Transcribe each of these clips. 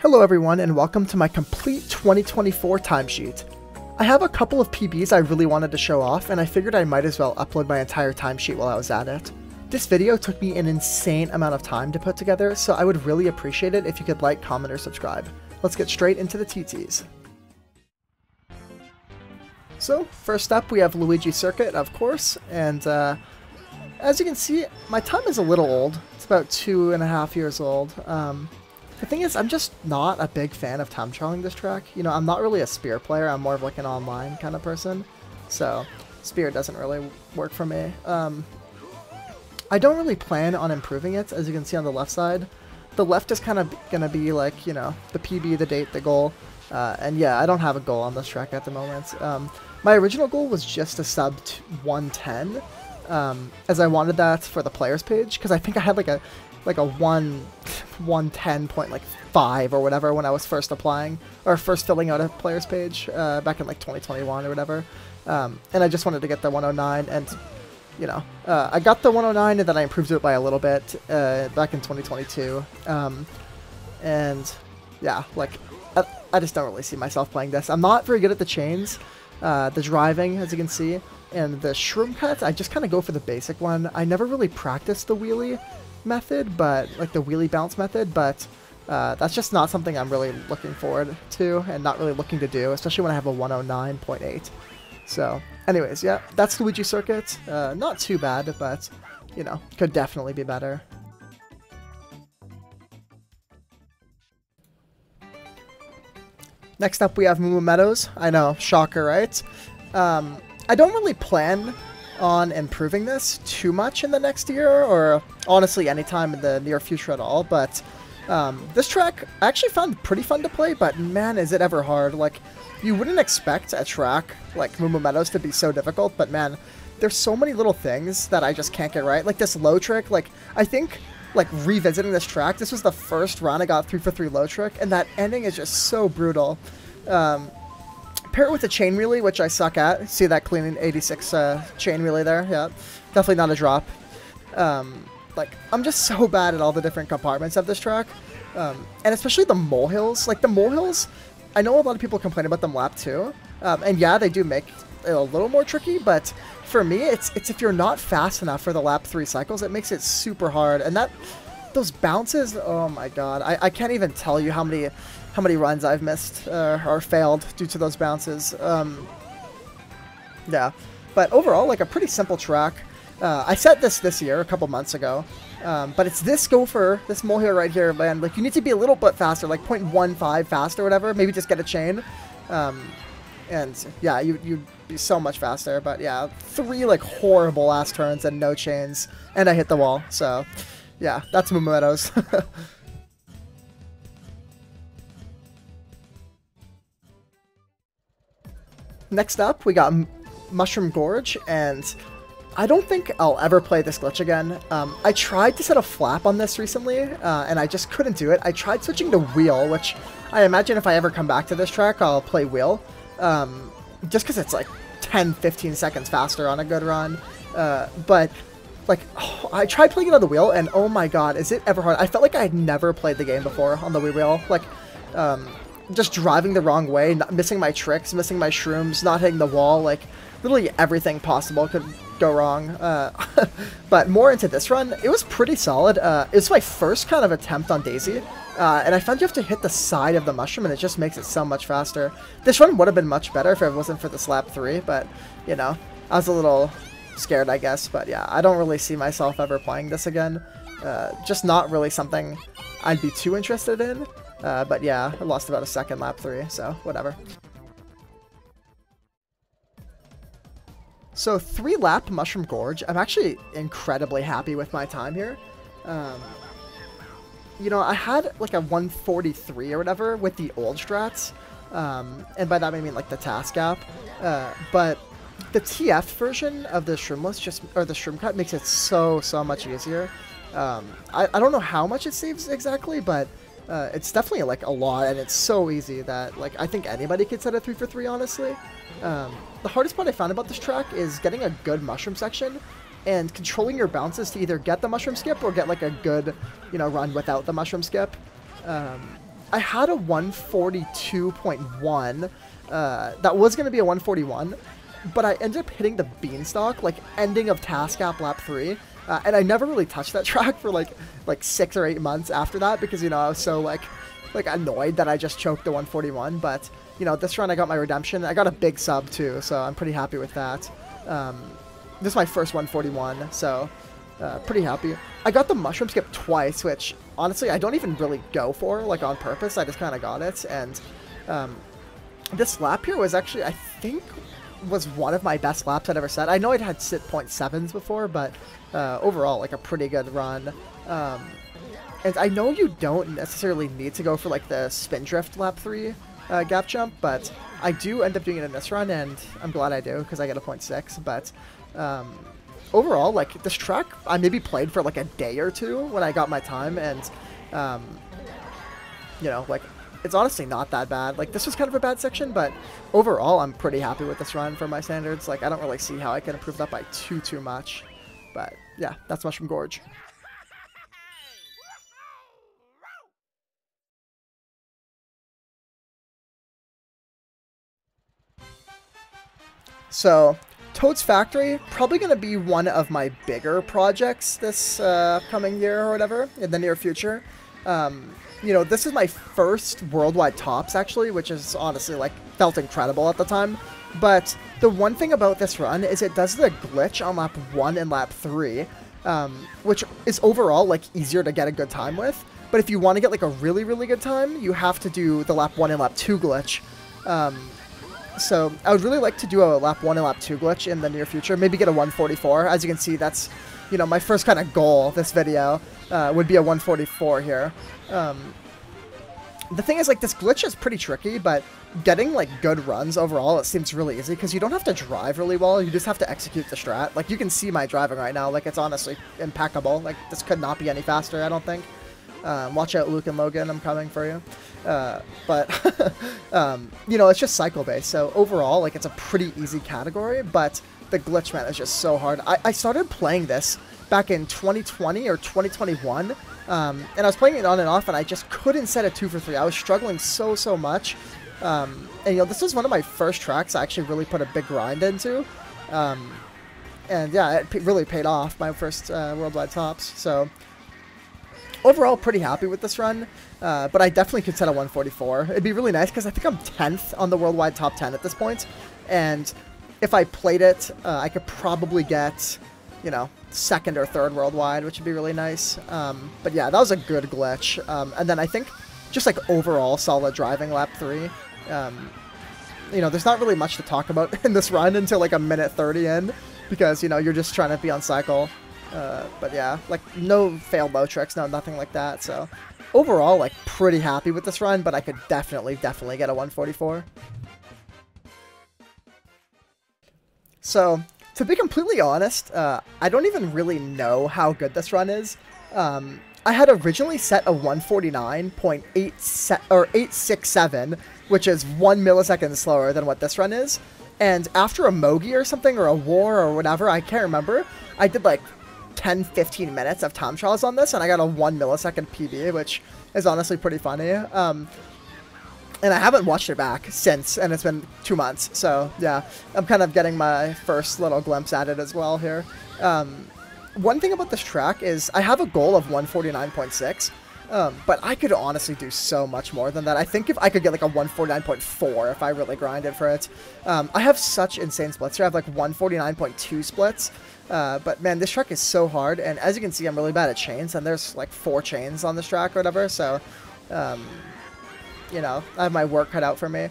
Hello everyone and welcome to my complete 2024 timesheet. I have a couple of PBs I really wanted to show off and I figured I might as well upload my entire timesheet while I was at it. This video took me an insane amount of time to put together, so I would really appreciate it if you could like, comment, or subscribe. Let's get straight into the TTs. So, first up we have Luigi Circuit, of course, and as you can see, my time is a little old. It's about 2.5 years old. The thing is, I'm just not a big fan of time trialing this track. You know, I'm not really a spear player, I'm more of like an online kind of person. So, spear doesn't really work for me. I don't really plan on improving it, as you can see on the left side. The left is kind of going to be like, you know, the PB, the date, the goal. And yeah, I don't have a goal on this track at the moment. My original goal was just a sub 110, as I wanted that for the players page, because I think I had like a 110.5 or whatever when I was first applying, or first filling out a players page back in like 2021 or whatever. And I just wanted to get the 109, and you know, I got the 109 and then I improved it by a little bit back in 2022. And yeah, like I just don't really see myself playing this. I'm not very good at the chains, the driving, as you can see, and the shroom cuts. I just kind of go for the basic one. I never really practiced the wheelie method, but like the wheelie bounce method, but that's just not something I'm really looking forward to and not really looking to do, especially when I have a 109.8. So anyways, yeah, that's Luigi Circuit. Not too bad, but you know, could definitely be better. Next up we have Moo Moo Meadows. I know, shocker, right? I don't really plan on improving this too much in the next year, or honestly anytime in the near future at all, but this track I actually found pretty fun to play, but man is it ever hard. Like, you wouldn't expect a track like Moo Moo Meadows to be so difficult, but man, there's so many little things that I just can't get right. Like this low trick, like I think like revisiting this track, this was the first run I got 3 for 3 low trick, and that ending is just so brutal. Pair it with the chain wheelie, which I suck at. See that clean 86 chain wheelie there? Yeah, definitely not a drop. Like, I'm just so bad at all the different compartments of this track. And especially the molehills. Like, the molehills, I know a lot of people complain about them lap 2. And yeah, they do make it a little more tricky, but for me, it's if you're not fast enough for the lap 3 cycles, it makes it super hard. And those bounces, oh my god. I can't even tell you how many runs I've missed or failed due to those bounces. Yeah, but overall, like a pretty simple track. I set this year, a couple months ago, but it's this molehill right here, man. Like, you need to be a little bit faster, like 0.15 fast or whatever. Maybe just get a chain, and yeah, you'd be so much faster. But yeah, 3 like horrible ass turns and no chains, and I hit the wall. So yeah, that's Moo Moo Meadows. Next up, we got Mushroom Gorge, and I don't think I'll ever play this glitch again. I tried to set a flap on this recently, and I just couldn't do it. I tried switching to wheel, which I imagine if I ever come back to this track, I'll play wheel, just because it's like 10-15 seconds faster on a good run. But like, I tried playing it on the wheel, and oh my god, is it ever hard. I felt like I had never played the game before on the Wii wheel. Like, just driving the wrong way, missing my tricks, missing my shrooms, not hitting the wall, like, literally everything possible could go wrong. But more into this run, it was pretty solid. It was my first kind of attempt on Daisy, and I found you have to hit the side of the mushroom, and it just makes it so much faster. This run would have been much better if it wasn't for this lap 3, but, you know, I was a little scared, I guess. But yeah, I don't really see myself ever playing this again. Just not really something I'd be too interested in. But yeah, I lost about a second lap 3, so whatever. So 3-lap Mushroom Gorge, I'm actually incredibly happy with my time here. You know, I had like a 143 or whatever with the old strats, and by that I mean like the task app, but the TF version of the Shroomless, or the Shroom Cut, makes it so much easier. I don't know how much it saves exactly, but it's definitely like a lot, and it's so easy that like I think anybody could set a 3 for 3, honestly. The hardest part I found about this track is getting a good mushroom section and controlling your bounces to either get the mushroom skip or get like a good, you know, run without the mushroom skip. I had a 142.1 that was going to be a 141, but I ended up hitting the beanstalk, like ending of task gap lap 3, and I never really touched that track for like 6 or 8 months after that, because, you know, I was so like annoyed that I just choked the 141. But, you know, this run I got my redemption. I got a big sub too, so I'm pretty happy with that. This is my first 141, so pretty happy. I got the mushroom skip twice, which honestly I don't even really go for, like, on purpose. I just kind of got it, and this lap here was actually, I think, was one of my best laps I'd ever set. I know I'd had sit .7s before, but overall, like, a pretty good run. And I know you don't necessarily need to go for, like, the spin drift lap 3 gap jump, but I do end up doing it in this run, and I'm glad I do, because I get a .6, but overall, like, this track I maybe played for like a day or two when I got my time, and you know, like, it's honestly not that bad. Like, this was kind of a bad section, but overall I'm pretty happy with this run for my standards. Like, I don't really see how I can improve that by too much, but yeah, that's Mushroom Gorge. So, Toad's Factory, probably going to be one of my bigger projects this coming year or whatever, in the near future. You know, this is my first worldwide tops, actually, which is honestly, like, felt incredible at the time. But the one thing about this run is it does the glitch on lap 1 and lap 3, which is overall, like, easier to get a good time with. But if you want to get, like, a really good time, you have to do the lap 1 and lap 2 glitch. So I would really like to do a lap 1 and lap 2 glitch in the near future. Maybe get a 144. As you can see, that's, you know, my first kind of goal this video would be a 144 here. The thing is, like, this glitch is pretty tricky, but getting, like, good runs overall, it seems really easy, because you don't have to drive really well. You just have to execute the strat. Like, you can see my driving right now. Like, it's honestly impeccable. Like, this could not be any faster, I don't think. Watch out, Luke and Logan, I'm coming for you. But, you know, it's just cycle-based, so overall, like, it's a pretty easy category, but the glitch, man, is just so hard. I started playing this back in 2020 or 2021, and I was playing it on and off, and I just couldn't set a 2 for 3. I was struggling so much, and, you know, this was one of my first tracks I actually really put a big grind into, and, yeah, it really paid off, my first worldwide tops, so overall, pretty happy with this run, but I definitely could set a 144. It'd be really nice, because I think I'm 10th on the worldwide top 10 at this point, and if I played it, I could probably get, you know, 2nd or 3rd worldwide, which would be really nice. But yeah, that was a good glitch. And then I think just, like, overall solid driving lap 3. You know, there's not really much to talk about in this run until, like, a minute 30 in, because, you know, you're just trying to be on cycle. But yeah, like, no failed low tricks, no, nothing like that. So overall, like, pretty happy with this run, but I could definitely get a 144. So, to be completely honest, I don't even really know how good this run is. I had originally set a 149.867, which is 1 millisecond slower than what this run is. And after a Mogi or something, or a war or whatever, I can't remember, I did, like, 10-15 minutes of time trials on this, and I got a 1 millisecond PB, which is honestly pretty funny. And I haven't watched it back since, and it's been 2 months, so yeah, I'm kind of getting my first little glimpse at it as well here. One thing about this track is I have a goal of 149.6, but I could honestly do so much more than that. I think if I could get like a 149.4 if I really grinded for it. I have such insane splits here. I have like 149.2 splits. But man, this track is so hard, and as you can see, I'm really bad at chains, and there's like 4 chains on this track or whatever, so, you know, I have my work cut out for me.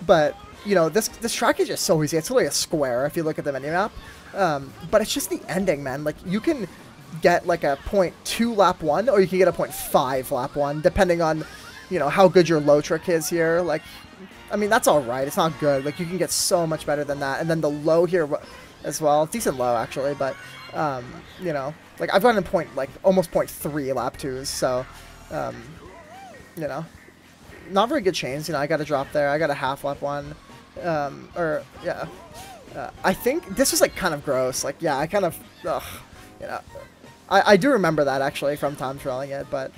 But, you know, this track is just so easy. It's really a square if you look at the mini-map. But it's just the ending, man. Like, you can get like a 0.2 lap 1, or you can get a 0.5 lap 1, depending on, you know, how good your low trick is here. Like, I mean, that's alright. It's not good. Like, you can get so much better than that. And then the low here as well. Decent low, actually, but, you know, like, I've gotten almost 0.3 lap 2s, so, you know, not very good chains. You know, I got a drop there. I got a half lap 1, or, yeah. I think this was, like, kind of gross. Like, yeah, I kind of, ugh, you know, I do remember that, actually, from time trialing it, but,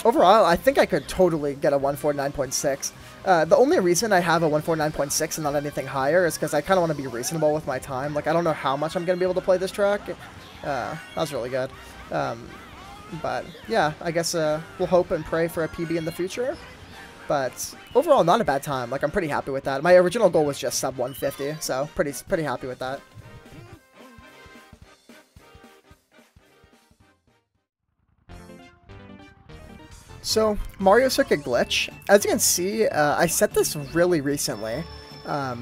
overall, I think I could totally get a 149.6. The only reason I have a 149.6 and not anything higher is because I kind of want to be reasonable with my time. Like, I don't know how much I'm going to be able to play this track. That was really good. But, yeah, I guess we'll hope and pray for a PB in the future. But overall, not a bad time. Like, I'm pretty happy with that. My original goal was just sub 150, so pretty happy with that. So, Mario Circuit glitch. As you can see, I set this really recently. I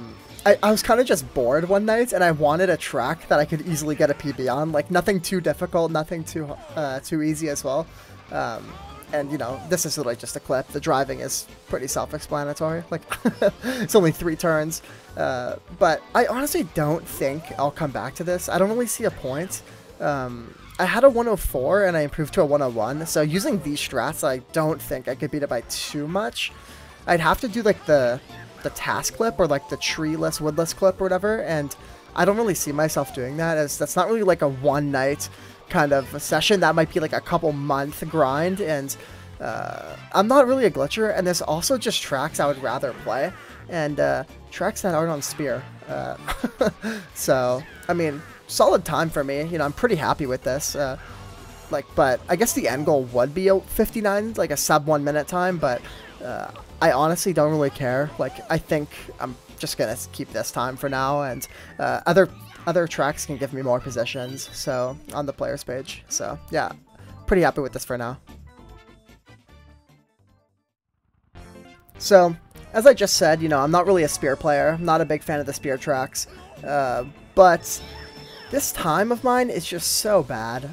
was kind of just bored one night, and I wanted a track that I could easily get a PB on. Like, nothing too difficult, nothing too easy as well. And, you know, this is literally just a clip. The driving is pretty self-explanatory. Like, it's only 3 turns. But I honestly don't think I'll come back to this. I don't really see a point. I had a 104 and I improved to a 101, so using these strats, I don't think I could beat it by too much. I'd have to do like the task clip or like the treeless, woodless clip or whatever, and I don't really see myself doing that, as that's not really like a one night kind of a session. That might be like a couple month grind, and I'm not really a glitcher, and there's also just tracks I would rather play, and tracks that aren't on Spear. So, I mean, solid time for me. You know, I'm pretty happy with this. But I guess the end goal would be a 59, like a sub 1 minute time, but I honestly don't really care. Like, I think I'm just gonna keep this time for now, and other tracks can give me more positions, so, on the players page. So, yeah, pretty happy with this for now. So, as I just said, you know, I'm not really a Spear player. I'm not a big fan of the Spear tracks, but this time of mine is just so bad.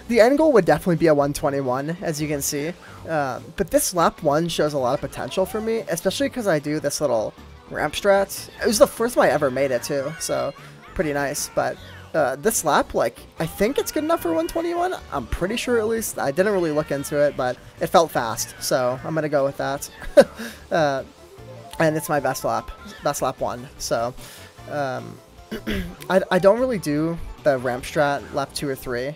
The end goal would definitely be a 121, as you can see. But this lap 1 shows a lot of potential for me, especially because I do this little ramp strat. It was the first time I ever made it, too, so pretty nice. But this lap, like, I think it's good enough for 121. I'm pretty sure, at least. I didn't really look into it, but it felt fast, so I'm going to go with that. And it's my best lap 1, so I don't really do the ramp strat lap 2 or 3,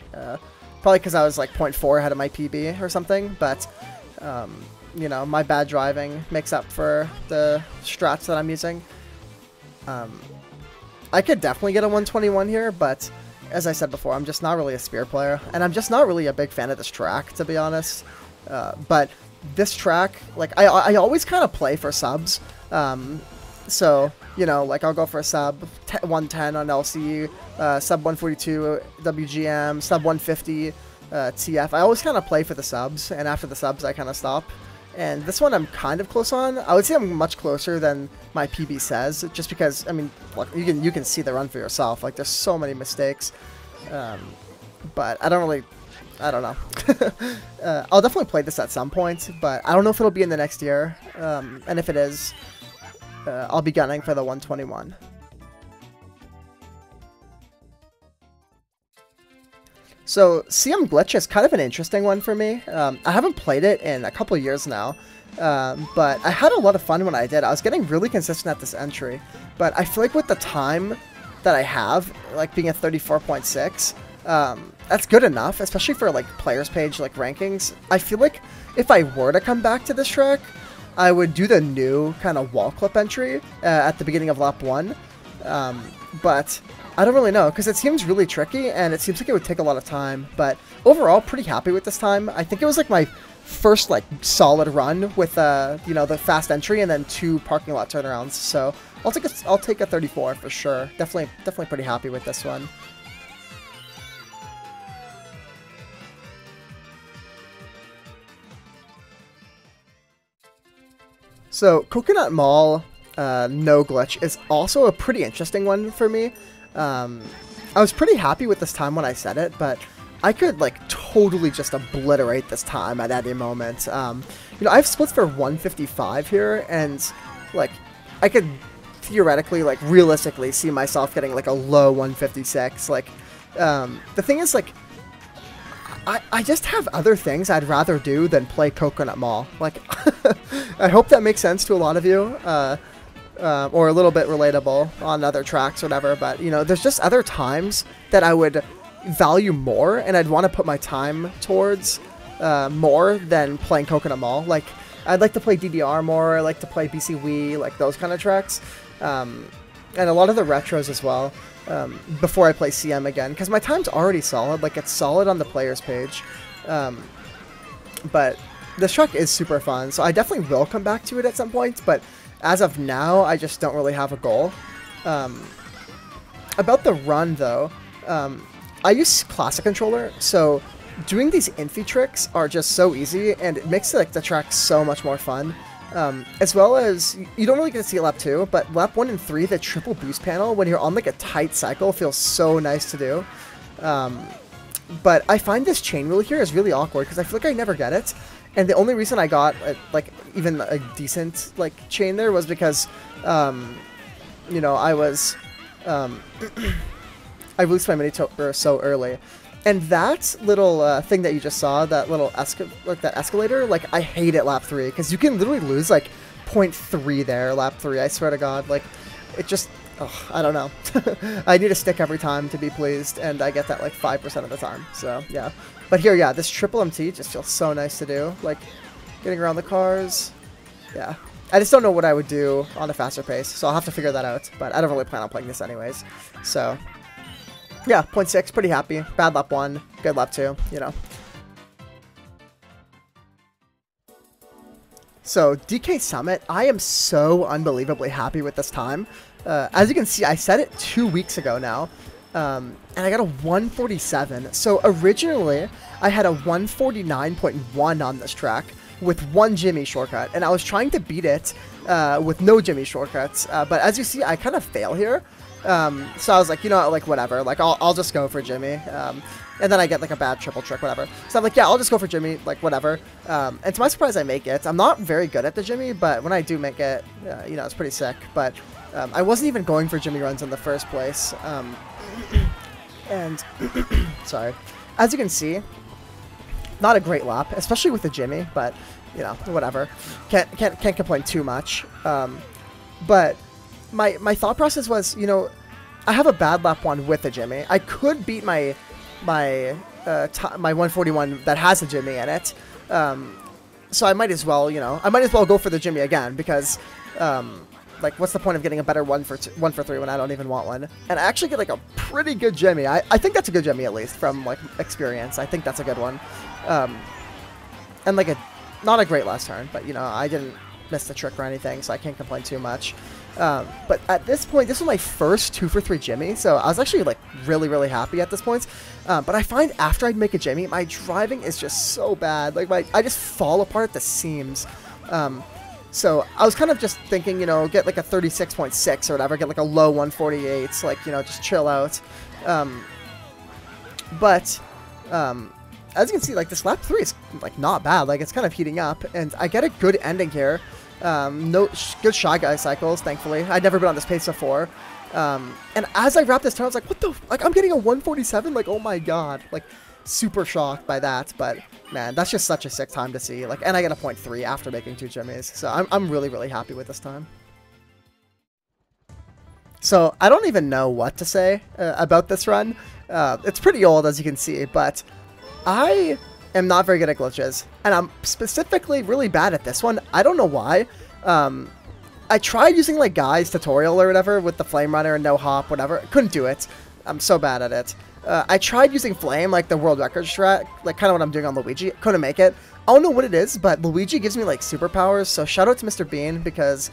probably because I was like 0.4 ahead of my PB or something, but you know, my bad driving makes up for the strats that I'm using. I could definitely get a 121 here, but as I said before, I'm just not really a Spear player, and I'm just not really a big fan of this track, to be honest. But this track, like, I always kind of play for subs, so, you know, like, I'll go for a sub 110 on LC, sub 142 WGM, sub 150 TF. I always kind of play for the subs, and after the subs, I kind of stop. And this one I'm kind of close on. I would say I'm much closer than my PB says, just because, I mean, look, you can see the run for yourself. Like, there's so many mistakes. But I don't know. I'll definitely play this at some point, but I don't know if it'll be in the next year. And if it is, I'll be gunning for the 121. So, CM Glitch is kind of an interesting one for me. I haven't played it in a couple of years now, but I had a lot of fun when I did. I was getting really consistent at this entry, but I feel like with the time that I have, like being at 34.6, that's good enough, especially for like players page like rankings. I feel like if I were to come back to this track, I would do the new kind of wall clip entry at the beginning of lap 1, but I don't really know, because it seems really tricky, and it seems like it would take a lot of time, but overall, pretty happy with this time. I think it was like my first like solid run with you know, the fast entry and then 2 parking lot turnarounds, so I'll take a 34 for sure. Definitely pretty happy with this one. So, Coconut Mall no glitch is also a pretty interesting one for me. I was pretty happy with this time when I said it, but I could like totally just obliterate this time at any moment. You know, I have splits for 155 here, and like I could theoretically, like realistically, see myself getting like a low 156. Like, the thing is, like, I just have other things I'd rather do than play Coconut Mall. Like, I hope that makes sense to a lot of you. Or a little bit relatable on other tracks or whatever, but, you know, there's just other times that I would value more, and I'd want to put my time towards more than playing Coconut Mall. Like, I'd like to play DDR more, I like to play BCWII, like those kind of tracks. And a lot of the retros as well, before I play CM again, because my time's already solid, like it's solid on the players page. But this track is super fun, so I definitely will come back to it at some point, but as of now, I just don't really have a goal. About the run, though, I use Classic Controller, so doing these infy tricks are just so easy, and it makes like the track so much more fun. As well as, you don't really get to see it lap 2, but lap 1 and 3, the triple boost panel, when you're on like a tight cycle, feels so nice to do. But I find this chain wheel here is really awkward, because I feel like I never get it. And the only reason I got, like, even a decent, like, chain there was because, you know, I was, I released my mini so early. And that little thing that you just saw, that little escalator, like, I hate it lap 3, because you can literally lose, like, 0.3 there lap 3, I swear to God. Like, it just, oh, I don't know. I need a stick every time to be pleased, and I get that, like, 5% of the time, so, yeah. But here, yeah, this triple MT just feels so nice to do, like, getting around the cars, yeah. I just don't know what I would do on a faster pace, so I'll have to figure that out, but I don't really plan on playing this anyways, so... Yeah, 0.6, pretty happy. Bad lap 1, good lap 2, you know. So, DK Summit, I am so unbelievably happy with this time. As you can see, I set it 2 weeks ago now, and I got a 147. So, originally, I had a 149.1 on this track with 1 Jimmy shortcut, and I was trying to beat it with no Jimmy shortcuts, but as you see, I kind of fail here. So I was like, you know, like, whatever, like, I'll just go for Jimmy, and then I get, like, a bad triple trick, whatever. So I'm like, yeah, I'll just go for Jimmy, like, whatever, and to my surprise, I make it. I'm not very good at the Jimmy, but when I do make it, you know, it's pretty sick, but, I wasn't even going for Jimmy runs in the first place, and, sorry, as you can see, not a great lap, especially with the Jimmy, but, you know, whatever, can't complain too much, but... My thought process was, you know, I have a bad lap 1 with a Jimmy. I could beat my 141 that has a Jimmy in it. So I might as well, you know, go for the Jimmy again because, like, what's the point of getting a better 1 for 3 when I don't even want one? And I actually get, like, a pretty good Jimmy. I think that's a good Jimmy, at least, from, like, experience. I think that's a good one. And, like, not a great last turn, but, you know, I didn't miss the trick or anything, so I can't complain too much. But at this point, this was my first 2 for 3 Jimmy, so I was actually, like, really, really happy at this point. But I find after I'd make a Jimmy, my driving is just so bad. Like, I just fall apart at the seams. So I was kind of just thinking, you know, get, like, a 36.6 or whatever, get, like, a low 148, like, you know, just chill out. But as you can see, like, this lap 3 is, like, not bad. Like, it's kind of heating up, and I get a good ending here. No good Shy Guy cycles, thankfully. I'd never been on this pace before. And as I wrap this turn, I was like, what the... Like, I'm getting a 147? Like, oh my god. Like, super shocked by that. But, man, that's just such a sick time to see. Like, and I get a 0.3 after making 2 Jimmies. So I'm really, really happy with this time. So, I don't even know what to say about this run. It's pretty old, as you can see, but I... am not very good at glitches, and I'm specifically really bad at this one. I don't know why. I tried using, like, Guy's tutorial or whatever with the Flame Runner and no hop, whatever. Couldn't do it. I'm so bad at it. I tried using Flame, like the world record strat, like kind of what I'm doing on Luigi. Couldn't make it. I don't know what it is, but Luigi gives me, like, superpowers, so shout out to Mr. Bean, because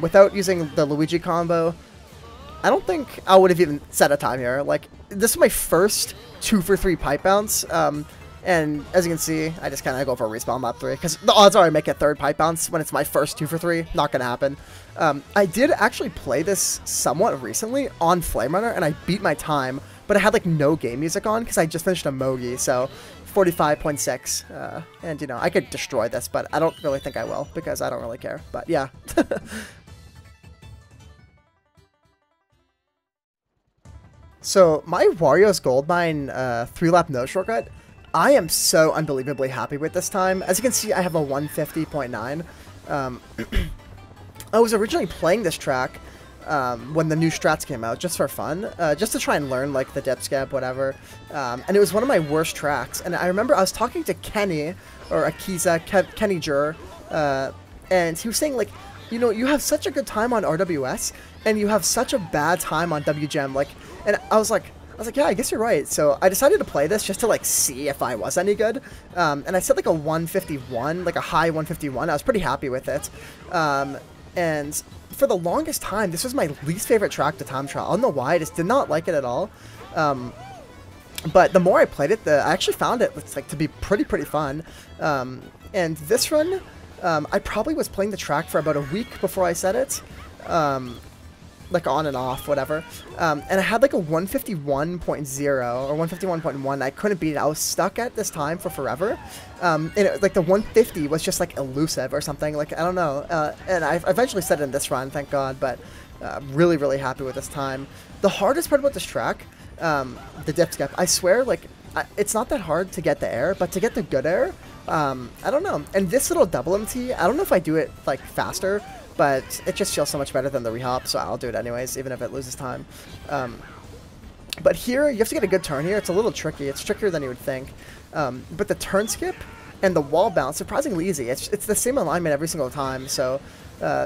without using the Luigi combo, I don't think I would have even set a time here. Like, this is my first 2 for 3 pipe bounce, and as you can see, I just kind of go for a respawn lap 3, because the odds are I make a 3rd pipe bounce when it's my first 2 for 3. Not going to happen. I did actually play this somewhat recently on Flame Runner, and I beat my time, but I had, like, no game music on, because I just finished a Mogi, so 45.6, and, you know, I could destroy this, but I don't really think I will, because I don't really care, but yeah. So, my Wario's Goldmine 3-lap no-shortcut, I am so unbelievably happy with this time. As you can see, I have a 150.9. I was originally playing this track when the new strats came out, just for fun, just to try and learn like the dip skip, whatever. And it was one of my worst tracks. And I remember I was talking to Kenny, or Akiza, Kenny Jur, and he was saying like, you know, you have such a good time on RWS, and you have such a bad time on WGM. Like, and I was like, yeah, I guess you're right. So I decided to play this just to like see if I was any good. And I set like a 151, like a high 151. I was pretty happy with it. And for the longest time, this was my least favorite track to time trial. I don't know why, I just did not like it at all. But the more I played it, I actually found it like to be pretty fun. And this run, I probably was playing the track for about a week before I set it. Like on and off, whatever. And I had like a 151.0 or 151.1. I couldn't beat it. I was stuck at this time for forever. And it, like the 150 was just like elusive or something. Like, I don't know. And I eventually set it in this run, thank God. But really happy with this time. The hardest part about this track, the dip skip, I swear, like, it's not that hard to get the air, but to get the good air, I don't know. And this little double MT, I don't know if I do it like faster, but it just feels so much better than the rehop, so I'll do it anyways, even if it loses time. But here, you have to get a good turn here. It's a little tricky. It's trickier than you would think. But the turn skip and the wall bounce, surprisingly easy. It's the same alignment every single time, so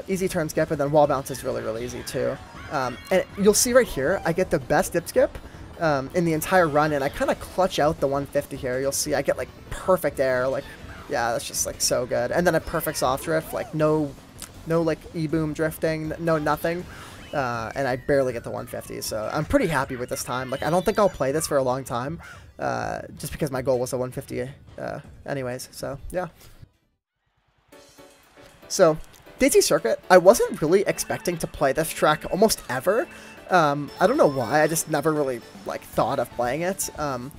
easy turn skip, and then wall bounce is really easy too. And you'll see right here, I get the best dip skip in the entire run, and I kind of clutch out the 150 here. You'll see I get like perfect air, like, yeah, that's just like so good. And then a perfect soft drift, like no like e-boom drifting, no nothing, and I barely get the 150, so I'm pretty happy with this time. Like, I don't think I'll play this for a long time, just because my goal was a 150 anyways, so yeah. So, Daisy Circuit, I wasn't really expecting to play this track almost ever. I don't know why, I just never really like thought of playing it, and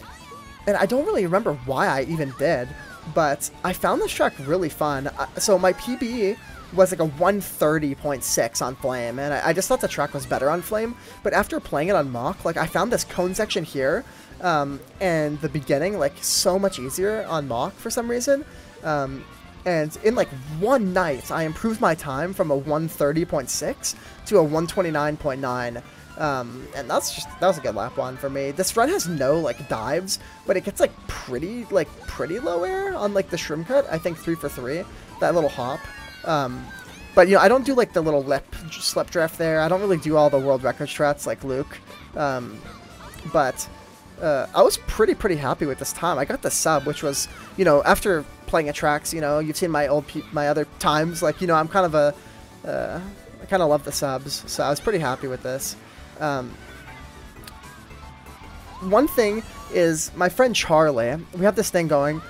I don't really remember why I even did, but I found this track really fun. So my PB was like a 130.6 on Flame, and I just thought the track was better on Flame, but after playing it on Mach, like, I found this cone section here, and the beginning, like, so much easier on Mach for some reason, and in like one night, I improved my time from a 130.6 to a 129.9, and that was a good lap one for me. This run has no like dives, but it gets like pretty low air on like the shroom cut. I think 3 for 3, that little hop. But, you know, I don't do, like, the little slip drift there. I don't really do all the world record strats like Luke. But I was pretty happy with this time. I got the sub, which was, you know, after playing at tracks, you know, you've seen my other times. Like, you know, I'm kind of I kind of love the subs. So I was pretty happy with this. One thing is my friend Charlie, we have this thing going,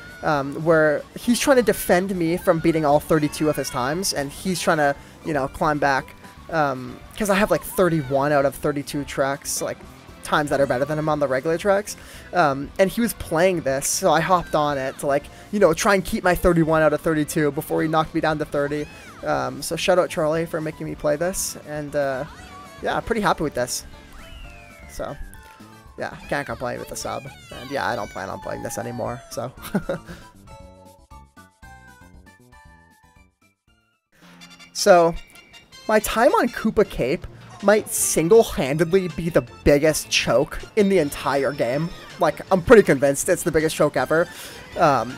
where he's trying to defend me from beating all 32 of his times, and he's trying to, you know, climb back, because I have like 31 out of 32 tracks, like times that are better than him on the regular tracks, and he was playing this, so I hopped on it to, like, you know, try and keep my 31 out of 32 before he knocked me down to 30. So shout out Charlie for making me play this, and yeah, pretty happy with this. So yeah, can't complain with the sub. And yeah, I don't plan on playing this anymore, so. So, my time on Koopa Cape might single-handedly be the biggest choke in the entire game. Like, I'm pretty convinced it's the biggest choke ever.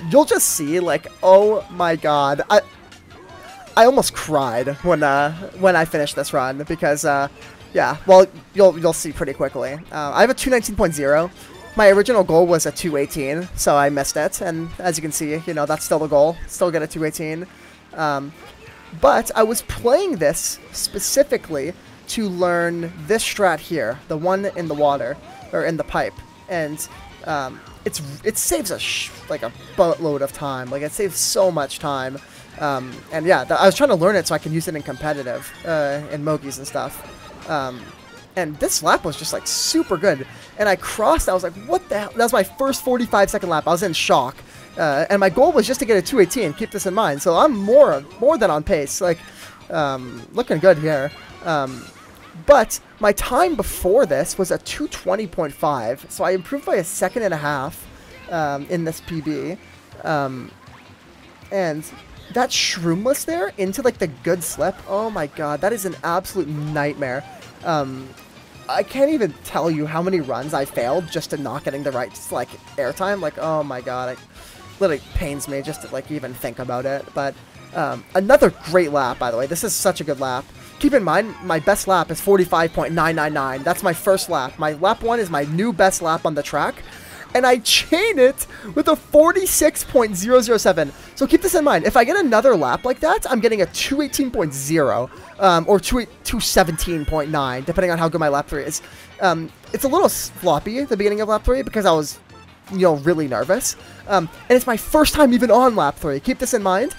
You'll just see, like, oh my god. I almost cried when I finished this run, because, yeah, well, you'll see pretty quickly. I have a 219.0. My original goal was a 218, so I missed it. And as you can see, you know, that's still the goal. Still get a 218. But I was playing this specifically to learn this strat here, the one in the water, or in the pipe. And it saves like a boatload of time. Like, it saves so much time. And yeah, I was trying to learn it so I can use it in competitive, in Mogies and stuff. And this lap was just like super good, and I crossed. I was like, what the hell? That was my first 45-second lap. I was in shock, and my goal was just to get a 218. Keep this in mind. So I'm more than on pace, like, looking good here. But my time before this was a 220.5, so I improved by a second and a half in this PB, and that shroomless there into like the good slip. Oh my god, that is an absolute nightmare. I can't even tell you how many runs I failed just to not getting the right, like, airtime. Like, oh my god, it literally pains me just to, like, even think about it. But another great lap, by the way. This is such a good lap. Keep in mind, my best lap is 45.999. That's my first lap. My lap 1 is my new best lap on the track. And I chain it with a 46.007. So keep this in mind. If I get another lap like that, I'm getting a 218.0 or 217.9, depending on how good my lap 3 is. It's a little sloppy at the beginning of lap 3 because I was, you know, really nervous. And it's my first time even on lap 3. Keep this in mind.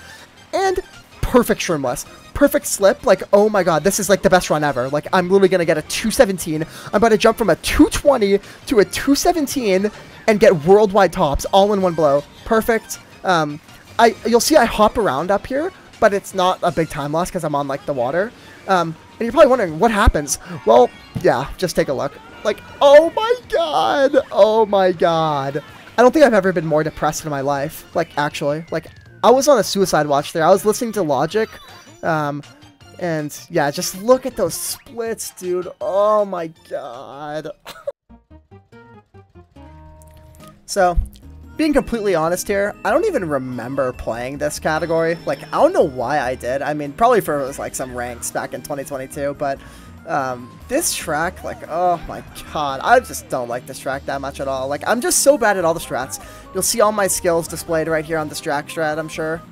And perfect shroomless. Perfect slip. Like, oh my god, this is like the best run ever. Like, I'm literally going to get a 217. I'm about to jump from a 220 to a 217 and get worldwide tops all in one blow. Perfect. You'll see I hop around up here, but it's not a big time loss because I'm on, like, the water. And you're probably wondering, what happens? Well, yeah, just take a look. Like, oh my god! Oh my god. I don't think I've ever been more depressed in my life. Like, actually. Like, I was on a suicide watch there. I was listening to Logic. And, yeah, just look at those splits, dude. Oh my god. So, being completely honest here, I don't even remember playing this category. Like, I don't know why I did. I mean, probably for, it was, like, some ranks back in 2022, but, this track, like, oh my god, I just don't like this track that much at all. Like, I'm just so bad at all the strats. You'll see all my skills displayed right here on this track strat, I'm sure.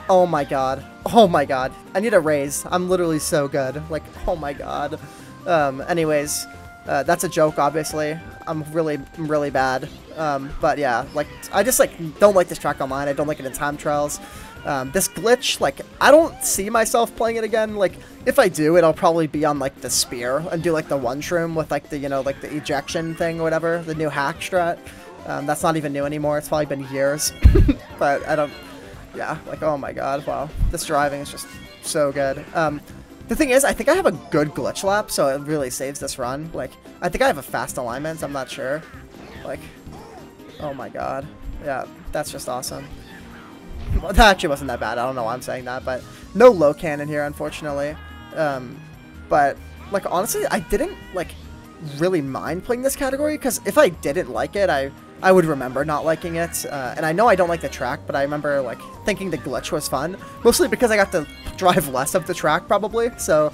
Oh my god. Oh my god. I need a raise. I'm literally so good. Like, oh my god. Anyways, that's a joke, obviously. I'm really bad. But yeah, like, I just, like, don't like this track online. I don't like it in time trials. This glitch, like, I don't see myself playing it again. Like, if I do, it'll probably be on, like, the spear and do, like, the one shroom with, like, the, you know, like, the ejection thing or whatever, the new hack strat. That's not even new anymore. It's probably been years. But I don't, yeah, like, oh my god, wow. This driving is just so good. The thing is, I think I have a good glitch lap, so it really saves this run. Like, I think I have a fast alignment, I'm not sure. Like, oh my god. Yeah, that's just awesome. Well, that actually wasn't that bad. I don't know why I'm saying that, but no low cannon here, unfortunately. But, like, honestly, I didn't, like, really mind playing this category, because if I didn't like it, I would remember not liking it. And I know I don't like the track, but I remember, like, thinking the glitch was fun. Mostly because I got to drive less of the track, probably. So,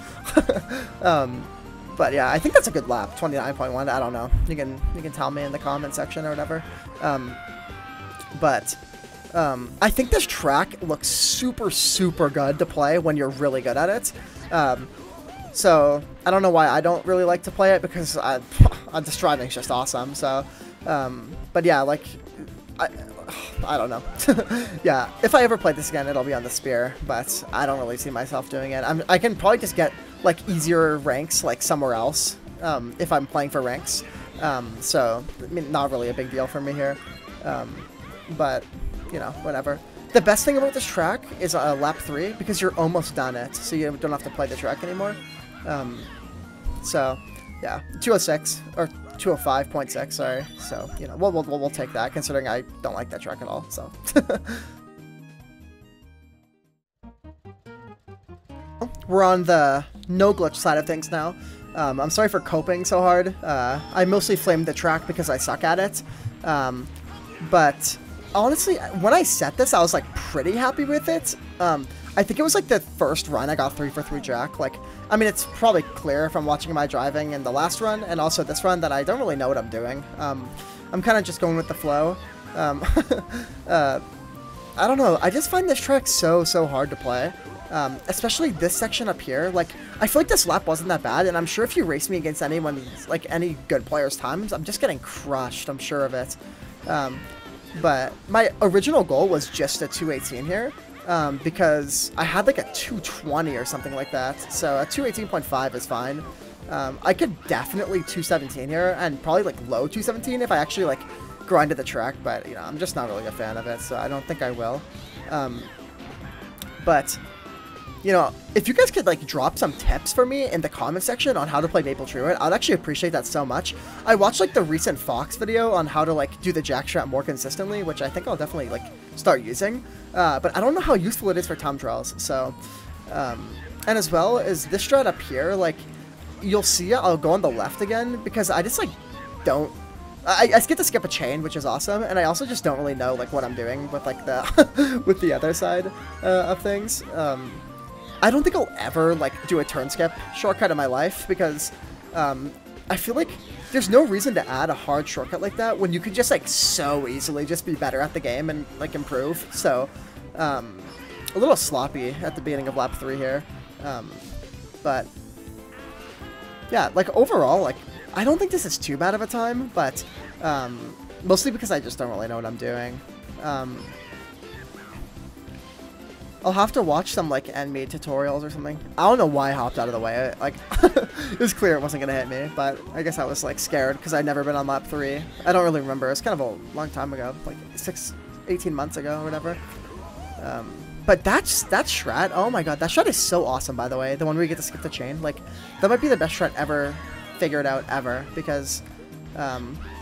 but yeah, I think that's a good lap. 29.1. I don't know. You can tell me in the comment section or whatever. But I think this track looks super good to play when you're really good at it. So I don't know why I don't really like to play it, because this driving is just awesome. So, but yeah, like, I don't know. Yeah, if I ever play this again, it'll be on the spear, but I don't really see myself doing it. I can probably just get, like, easier ranks, like, somewhere else, if I'm playing for ranks. So, I mean, not really a big deal for me here. But, you know, whatever. The best thing about this track is lap 3, because you're almost done it, so you don't have to play the track anymore. So, yeah, 206, or 205.6, sorry. So, you know, we'll take that, considering I don't like that track at all, so. We're on the no glitch side of things now. I'm sorry for coping so hard. I mostly flamed the track because I suck at it. But honestly, when I set this, I was, like, pretty happy with it. I think it was, like, the first run I got 3 for 3 jack. Like, I mean, it's probably clear from watching my driving in the last run and also this run that I don't really know what I'm doing. I'm kind of just going with the flow. I don't know. I just find this track so hard to play. Especially this section up here. Like, I feel like this lap wasn't that bad, and I'm sure if you race me against anyone, like, any good player's times, I'm just getting crushed. I'm sure of it. But my original goal was just a 218 here, because I had, like, a 220 or something like that. So a 218.5 is fine. I could definitely 217 here, and probably, like, low 217 if I actually, like, grinded the track, but, you know, I'm just not really a fan of it, so I don't think I will. But, you know, if you guys could, like, drop some tips for me in the comment section on how to play Maple Treeway, I'd actually appreciate that so much. I watched, like, the recent Fox video on how to, like, do the jack strat more consistently, which I think I'll definitely, like, start using. But I don't know how useful it is for time trials, so, and as well as this strat up here, like, you'll see I'll go on the left again because I just like don't. I get to skip a chain, which is awesome, and I also just don't really know like what I'm doing with like the with the other side of things. I don't think I'll ever like do a turn skip shortcut in my life because I feel like there's no reason to add a hard shortcut like that when you could just like so easily just be better at the game and like improve. So a little sloppy at the beginning of lap 3 here, but yeah, like overall, like I don't think this is too bad of a time, but mostly because I just don't really know what I'm doing. I'll have to watch some like NMeade tutorials or something. I don't know why I hopped out of the way. Like it was clear it wasn't gonna hit me, but I guess I was like scared because I'd never been on lap 3. I don't really remember. It's kind of a long time ago, like 18 months ago or whatever. But that strat, oh my god, that strat is so awesome, by the way. The one where you get to skip the chain, like that might be the best strat ever figured out ever because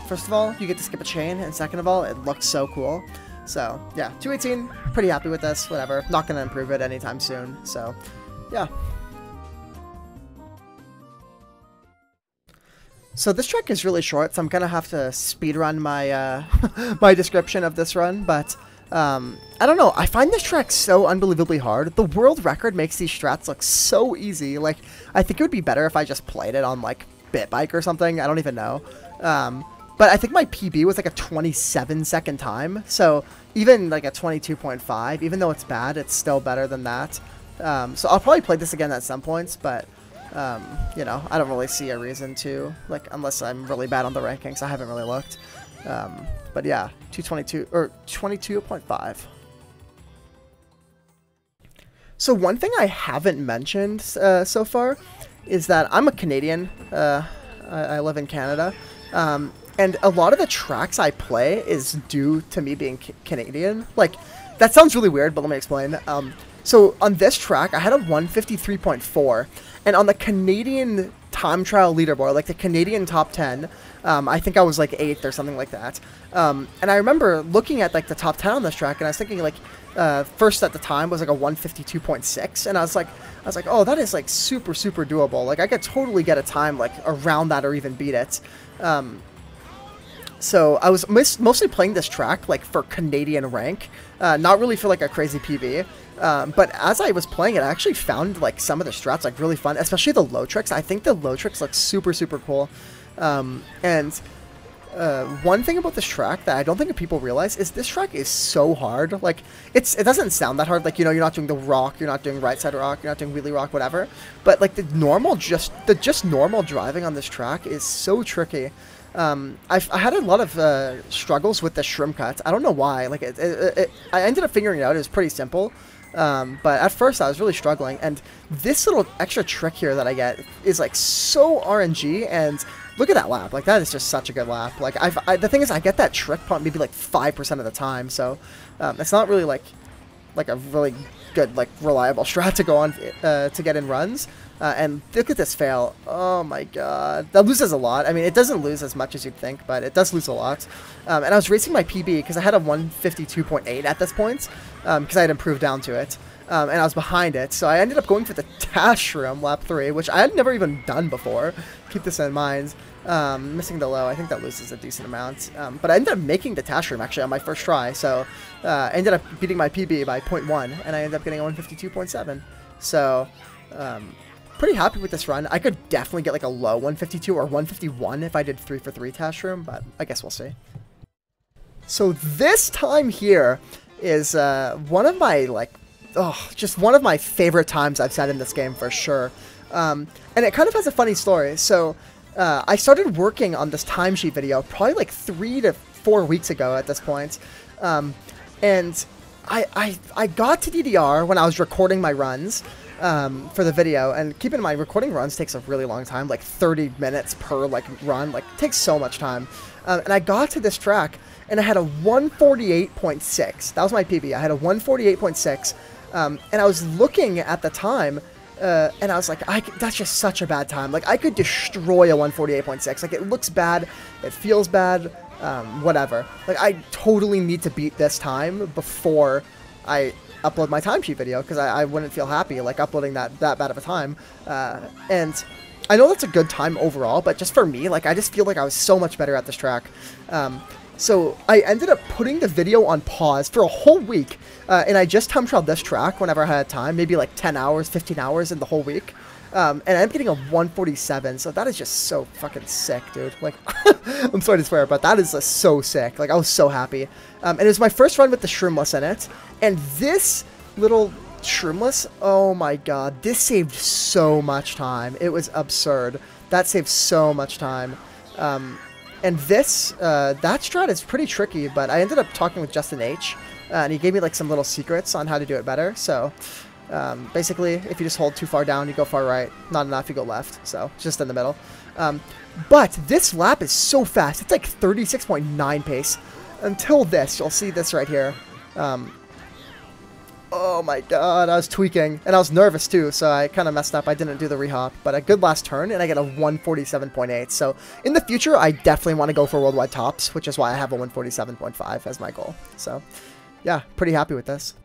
first of all, you get to skip a chain, and second of all, it looks so cool. So yeah, 218, pretty happy with this, whatever. Not gonna improve it anytime soon, so yeah. So this track is really short, so I'm gonna have to speedrun my my description of this run, but I don't know, I find this track so unbelievably hard. The world record makes these strats look so easy. Like, I think it would be better if I just played it on like BitBike or something, I don't even know. But I think my PB was like a 27-second time, so even like a 22.5, even though it's bad, it's still better than that. So I'll probably play this again at some points, but, you know, I don't really see a reason to, like, unless I'm really bad on the rankings. I haven't really looked. But yeah, 222, or 22.5. So one thing I haven't mentioned so far is that I'm a Canadian. I live in Canada. And a lot of the tracks I play is due to me being Canadian. Like, that sounds really weird, but let me explain. So on this track, I had a 153.4, and on the Canadian time trial leaderboard, like the Canadian top 10, I think I was like 8th or something like that. And I remember looking at like the top 10 on this track, and I was thinking like, first at the time was like a 152.6, and I was like, oh, that is like super doable. Like I could totally get a time like around that or even beat it. So I was mostly playing this track like for Canadian rank, not really for like a crazy PB. But as I was playing it, I actually found like some of the strats like really fun, especially the low tricks. I think the low tricks look super cool. And one thing about this track that I don't think people realize is this track is so hard. Like it doesn't sound that hard. Like, you know, you're not doing the rock, you're not doing right side rock, you're not doing wheelie rock, whatever. But like the normal driving on this track is so tricky. I had a lot of struggles with the shrimp cut. I don't know why. Like I ended up figuring it out. It was pretty simple. But at first I was really struggling. And this little extra trick here that I get is like so RNG. And look at that lap. Like that is just such a good lap. Like the thing is, I get that trick pump maybe like 5% of the time. So it's not really like a really good, like reliable strat to go on to get in runs. And look at this fail. Oh my god. That loses a lot. I mean, it doesn't lose as much as you'd think, but it does lose a lot. And I was racing my PB because I had a 152.8 at this point, because I had improved down to it. And I was behind it, so I ended up going for the Tash Room lap 3, which I had never even done before. Keep this in mind. Missing the low, I think that loses a decent amount. But I ended up making the Tash Room actually on my first try, so I ended up beating my PB by 0.1, and I ended up getting a 152.7. So, pretty happy with this run. I could definitely get like a low 152 or 151 if I did 3 for 3 Tash Room, but I guess we'll see. So this time here is one of my like, just one of my favorite times I've set in this game for sure. And it kind of has a funny story. So I started working on this timesheet video probably like 3 to 4 weeks ago at this point. And I got to DDR when I was recording my runs for the video, and keep in mind, recording runs takes a really long time, like 30 minutes per like run, like it takes so much time. And I got to this track and I had a 148.6. That was my PB. I had a 148.6, and I was looking at the time, and I was like, that's just such a bad time. Like I could destroy a 148.6. Like it looks bad, it feels bad, whatever. Like I totally need to beat this time before I upload my timesheet video, because I wouldn't feel happy like uploading that bad of a time. And I know that's a good time overall, but just for me, like, I just feel like I was so much better at this track. So I ended up putting the video on pause for a whole week, and I just time trialed this track whenever I had time, maybe like 10 hours, 15 hours in the whole week. And I'm getting a 147, so that is just so fucking sick, dude. Like, I'm sorry to swear, but that is so sick. Like, I was so happy. And it was my first run with the Shroomless in it, and this little Shroomless, oh my god, this saved so much time. It was absurd. That saved so much time. And this, that strat is pretty tricky, but I ended up talking with Justin H, and he gave me like some little secrets on how to do it better, so... basically, if you just hold too far down, you go far right. Not enough, you go left. So, just in the middle. But this lap is so fast. It's like 36.9 pace. Until this, you'll see this right here. Oh my god, I was tweaking. And I was nervous too, so I kind of messed up. I didn't do the rehop. But a good last turn, and I get a 147.8. So, in the future, I definitely want to go for worldwide tops, which is why I have a 147.5 as my goal. So, yeah, pretty happy with this.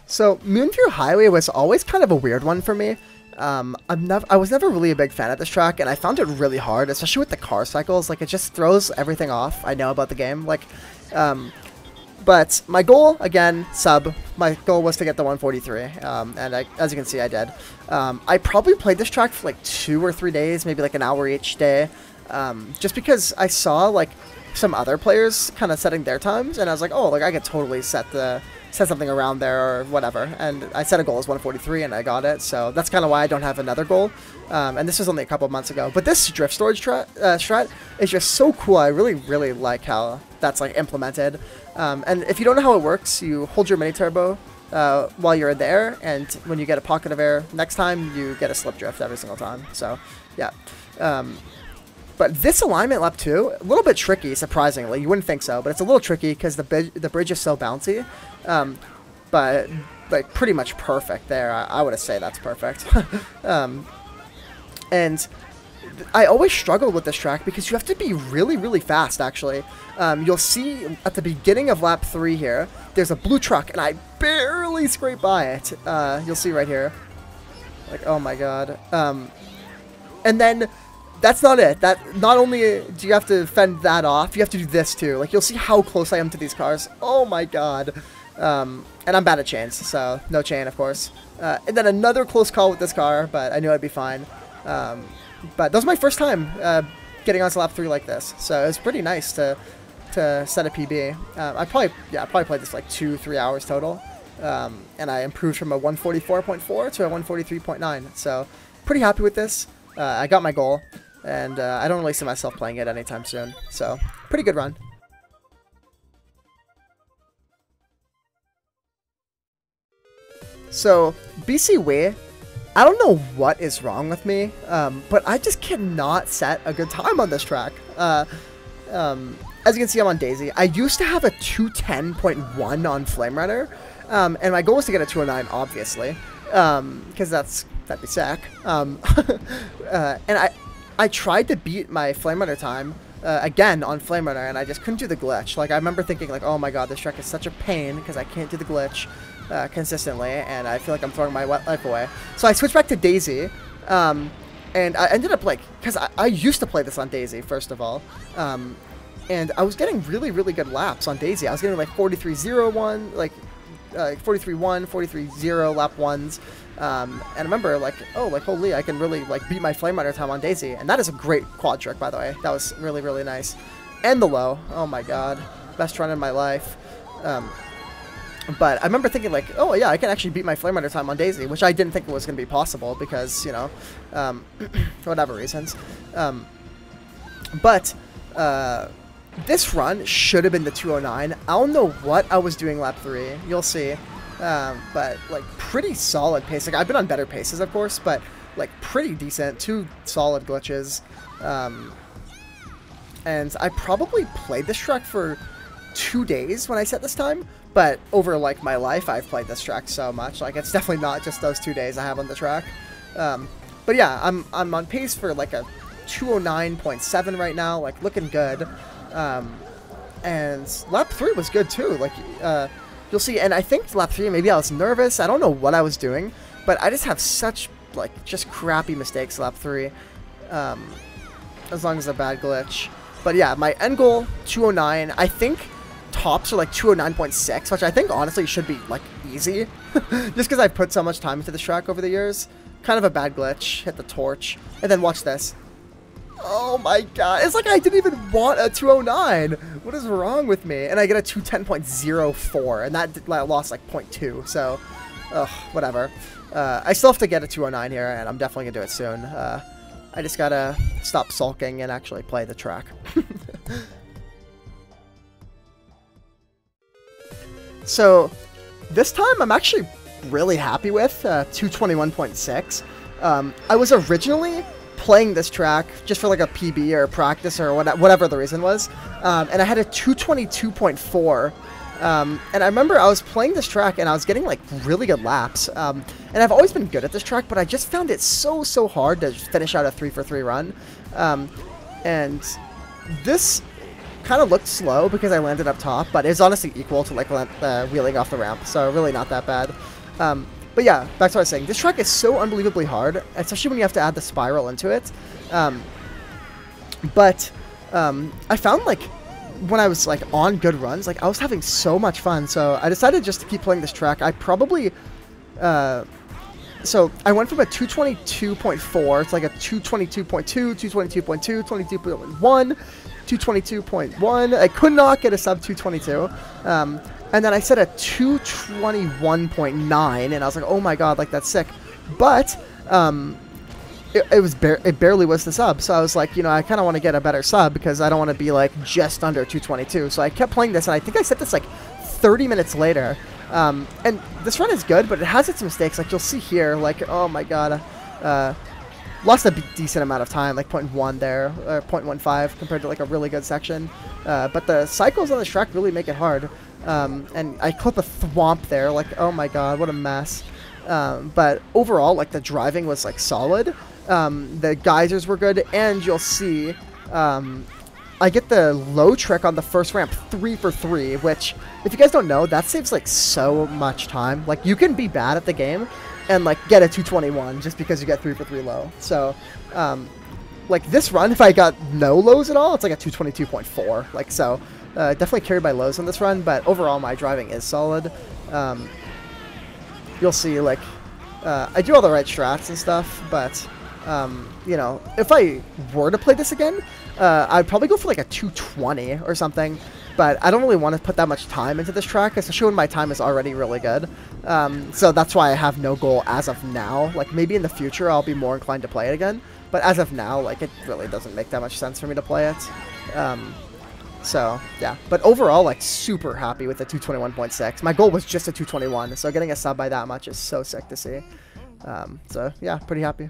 So, Moonview Highway was always kind of a weird one for me. I was never really a big fan of this track, and I found it really hard, especially with the car cycles. Like, it just throws everything off I know about the game. Like, but my goal, again, my goal was to get the 143, and as you can see, I did. I probably played this track for like 2 or 3 days, maybe like an hour each day, just because I saw, like, some other players kind of setting their times, and I was like, oh, like, I could totally set something around there or whatever, and I set a goal as 143 and I got it, so that's kind of why I don't have another goal, and this was only a couple of months ago. But this drift storage strat is just so cool. I really like how that's like implemented, and if you don't know how it works, you hold your mini turbo while you're there, and when you get a pocket of air next time, you get a slip drift every single time. So yeah. But this alignment lap 2, a little bit tricky, surprisingly. You wouldn't think so, but it's a little tricky because the bridge is so bouncy. But like pretty much perfect there. I would say that's perfect. And I always struggled with this track because you have to be really fast, actually. You'll see at the beginning of lap 3 here, there's a blue truck, and I barely scraped by it. You'll see right here. Like, oh my god. And then... that's not it. That not only do you have to fend that off, you have to do this too. Like, you'll see how close I am to these cars. Oh my god. And I'm bad at chains, so no chain, of course. And then another close call with this car, but I knew I'd be fine. But that was my first time getting onto lap 3 like this, so it was pretty nice to set a PB. I probably played this for like 2-3 hours total, and I improved from a 144.4 to a 143.9. So pretty happy with this. I got my goal. And I don't really see myself playing it anytime soon. So, pretty good run. So, BCWII, I don't know what is wrong with me, but I just cannot set a good time on this track. As you can see, I'm on Daisy. I used to have a 210.1 on Flame Runner, and my goal was to get a 209, obviously, because that'd be sick. And I tried to beat my Flame Runner time, again, on Flame Runner, and I just couldn't do the glitch. Like, I remember thinking, like, oh my god, this track is such a pain, because I can't do the glitch consistently, and I feel like I'm throwing my life away. So I switched back to Daisy, and I ended up, like, because I used to play this on Daisy, first of all, and I was getting really good laps on Daisy. I was getting, like, 43.01, like, 43.1, 43.0 lap 1s. And I remember, like, oh, like, holy, I can really, like, beat my Flame Runner time on Daisy. And that is a great quad trick, by the way. That was really nice. And the low. Oh, my god. Best run in my life. But I remember thinking, like, oh, yeah, I can actually beat my Flame Runner time on Daisy, which I didn't think was going to be possible because, you know, for whatever reasons. But this run should have been the 209. I don't know what I was doing lap 3. You'll see. But, like, pretty solid pace. Like, I've been on better paces, of course, but, like, pretty decent. 2 solid glitches. And I probably played this track for 2 days when I set this time, but over, like, my life, I've played this track so much. Like, it's definitely not just those 2 days I have on the track. But, yeah, I'm on pace for, like, a 209.7 right now, like, looking good. And lap 3 was good, too. Like, you'll see, and I think lap 3, maybe I was nervous. I don't know what I was doing, but I just have such like just crappy mistakes lap 3, as long as a bad glitch. But yeah, my end goal 209. I think tops are like 209.6, which I think honestly should be like easy, just because I've put so much time into this track over the years. Kind of a bad glitch. Hit the torch, and then watch this. Oh my god, it's like I didn't even want a 209. What is wrong with me? And I get a 210.04, and that lost like 0.2, so whatever. I still have to get a 209 here, and I'm definitely gonna do it soon. I just gotta stop sulking and actually play the track. So this time I'm actually really happy with 221.6. I was originally playing this track just for like a PB or practice or whatever the reason was, and I had a 222.4. And I remember I was playing this track and I was getting like really good laps, and I've always been good at this track, but I just found it so hard to finish out a 3-for-3 run. And this kind of looked slow because I landed up top, but it's honestly equal to like wheeling off the ramp, so really not that bad. But yeah, back to what I was saying. This track is so unbelievably hard, especially when you have to add the spiral into it. But I found like when I was like on good runs, like I was having so much fun, so I decided just to keep playing this track. I probably so I went from a 222.4 to like a 222.2, 222.2, 22.1, 222.1. I could not get a sub 222. And then I set a 221.9, and I was like, oh my god, like that's sick. But it barely was the sub, so I was like, you know, I kind of want to get a better sub because I don't want to be like just under 222. So I kept playing this, and I think I set this like 30 minutes later. And this run is good, but it has its mistakes. Like you'll see here, like oh my god, lost a decent amount of time, like 0.1 there, or 0.15 compared to like a really good section. But the cycles on this track really make it hard. And I clip a thwomp there, like oh my god, what a mess. But overall, like the driving was like solid. The geysers were good, and you'll see I get the low trick on the first ramp 3-for-3, which if you guys don't know, that saves like so much time. Like you can be bad at the game and like get a 221 just because you get 3-for-3 low. So like this run, if I got no lows at all, it's like a 222.4. Like so definitely carried by lows on this run, but overall my driving is solid. You'll see like I do all the right strats and stuff, but you know, if I were to play this again, I'd probably go for like a 220 or something, but I don't really want to put that much time into this track, especially when my time is already really good. So that's why I have no goal as of now. Like maybe in the future I'll be more inclined to play it again, but as of now, like it really doesn't make that much sense for me to play it. So yeah, but overall, like super happy with the 221.6. My goal was just a 221, so getting a sub by that much is so sick to see. So yeah, pretty happy.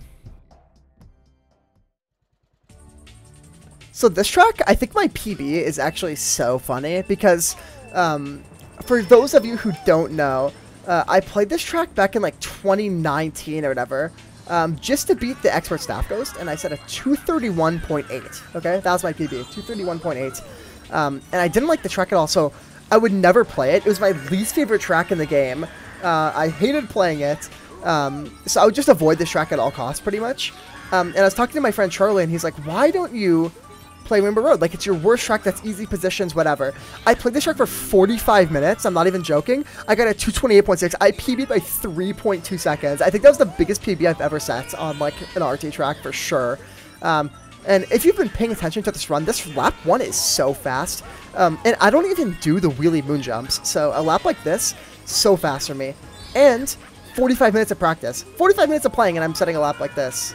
So this track, I think my PB is actually so funny because for those of you who don't know, I played this track back in like 2019 or whatever, just to beat the Expert Staff Ghost, and I set a 231.8. Okay, that was my PB, 231.8. And I didn't like the track at all, so I would never play it. It was my least favorite track in the game. I hated playing it, so I would just avoid this track at all costs, pretty much. And I was talking to my friend Charlie, and he's like, why don't you play Rainbow Road? Like, it's your worst track, that's easy positions, whatever. I played this track for 45 minutes, I'm not even joking. I got a 228.6. I PB'd by 3.2 seconds. I think that was the biggest PB I've ever set on, like, an RT track, for sure. And if you've been paying attention to this run, this lap 1 is so fast. And I don't even do the wheelie moon jumps. So a lap like this, so fast for me. And 45 minutes of practice. 45 minutes of playing and I'm setting a lap like this.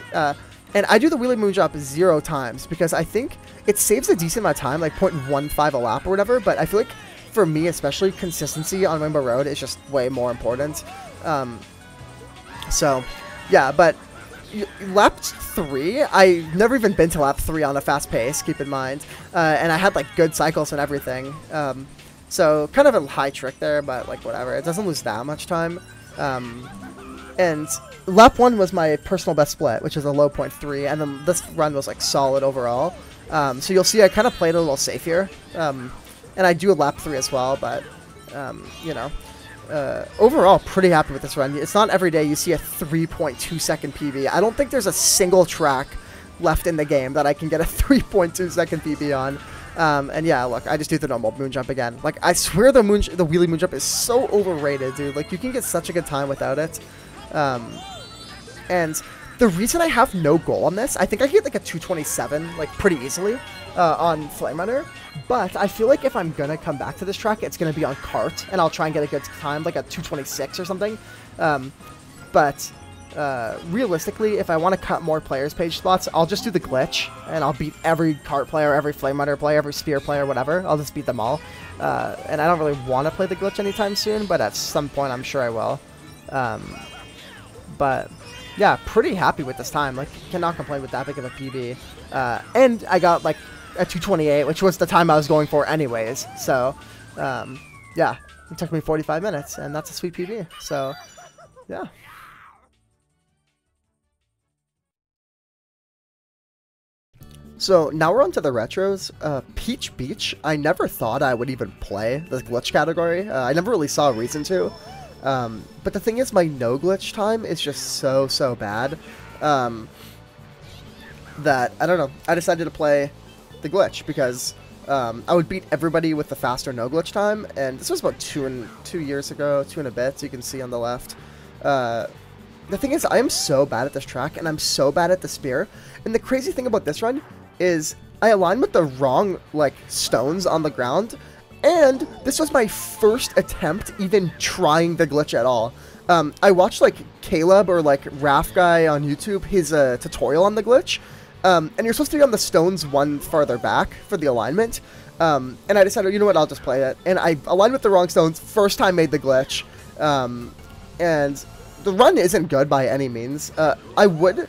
And I do the wheelie moon jump 0 times because I think it saves a decent amount of time, like 0.15 a lap or whatever. But I feel like for me, especially, consistency on Rainbow Road is just way more important. So yeah, but lap 3, I've never even been to lap 3 on a fast pace, keep in mind, and I had like good cycles and everything, so kind of a high trick there, but like whatever, it doesn't lose that much time. And lap 1 was my personal best split, which is a low 0.3, and then this run was like solid overall. So you'll see I kind of played a little safe here, and I do a lap 3 as well, but you know, overall, pretty happy with this run. It's not every day you see a 3.2 second PB. I don't think there's a single track left in the game that I can get a 3.2 second PB on. And yeah, look, I just do the normal moon jump again. Like, I swear the wheelie moon jump is so overrated, dude. Like, you can get such a good time without it. And the reason I have no goal on this, I think I can get like a 227, like, pretty easily on Flame Runner. But I feel like if I'm going to come back to this track, it's going to be on kart, and I'll try and get a good time, like a 226 or something. But realistically, if I want to cut more players page spots, I'll just do the glitch, and I'll beat every kart player, every Flame Runner player, every Spear player, whatever. I'll just beat them all. And I don't really want to play the glitch anytime soon, but at some point I'm sure I will. But yeah, pretty happy with this time. Like, cannot complain with that big of a PB. And I got like a 228, which was the time I was going for anyways. So, yeah, it took me 45 minutes, and that's a sweet PB. So, yeah. So, now we're on to the retros. Peach Beach, I never thought I would even play this glitch category. I never really saw a reason to. But the thing is, my no glitch time is just so bad. That, I don't know, I decided to play the glitch because I would beat everybody with the faster no glitch time, and this was about 2 years ago, 2 and a bit, so you can see on the left. The thing is, I am so bad at this track, and I'm so bad at the spear, and the crazy thing about this run is I aligned with the wrong, like, stones on the ground, and this was my first attempt even trying the glitch at all. I watched, like, Caleb or, like, Raf Guy on YouTube, his tutorial on the glitch, and you're supposed to be on the stones one farther back for the alignment. And I decided, you know what, I'll just play it. And I aligned with the wrong stones, first time made the glitch. And the run isn't good by any means. I would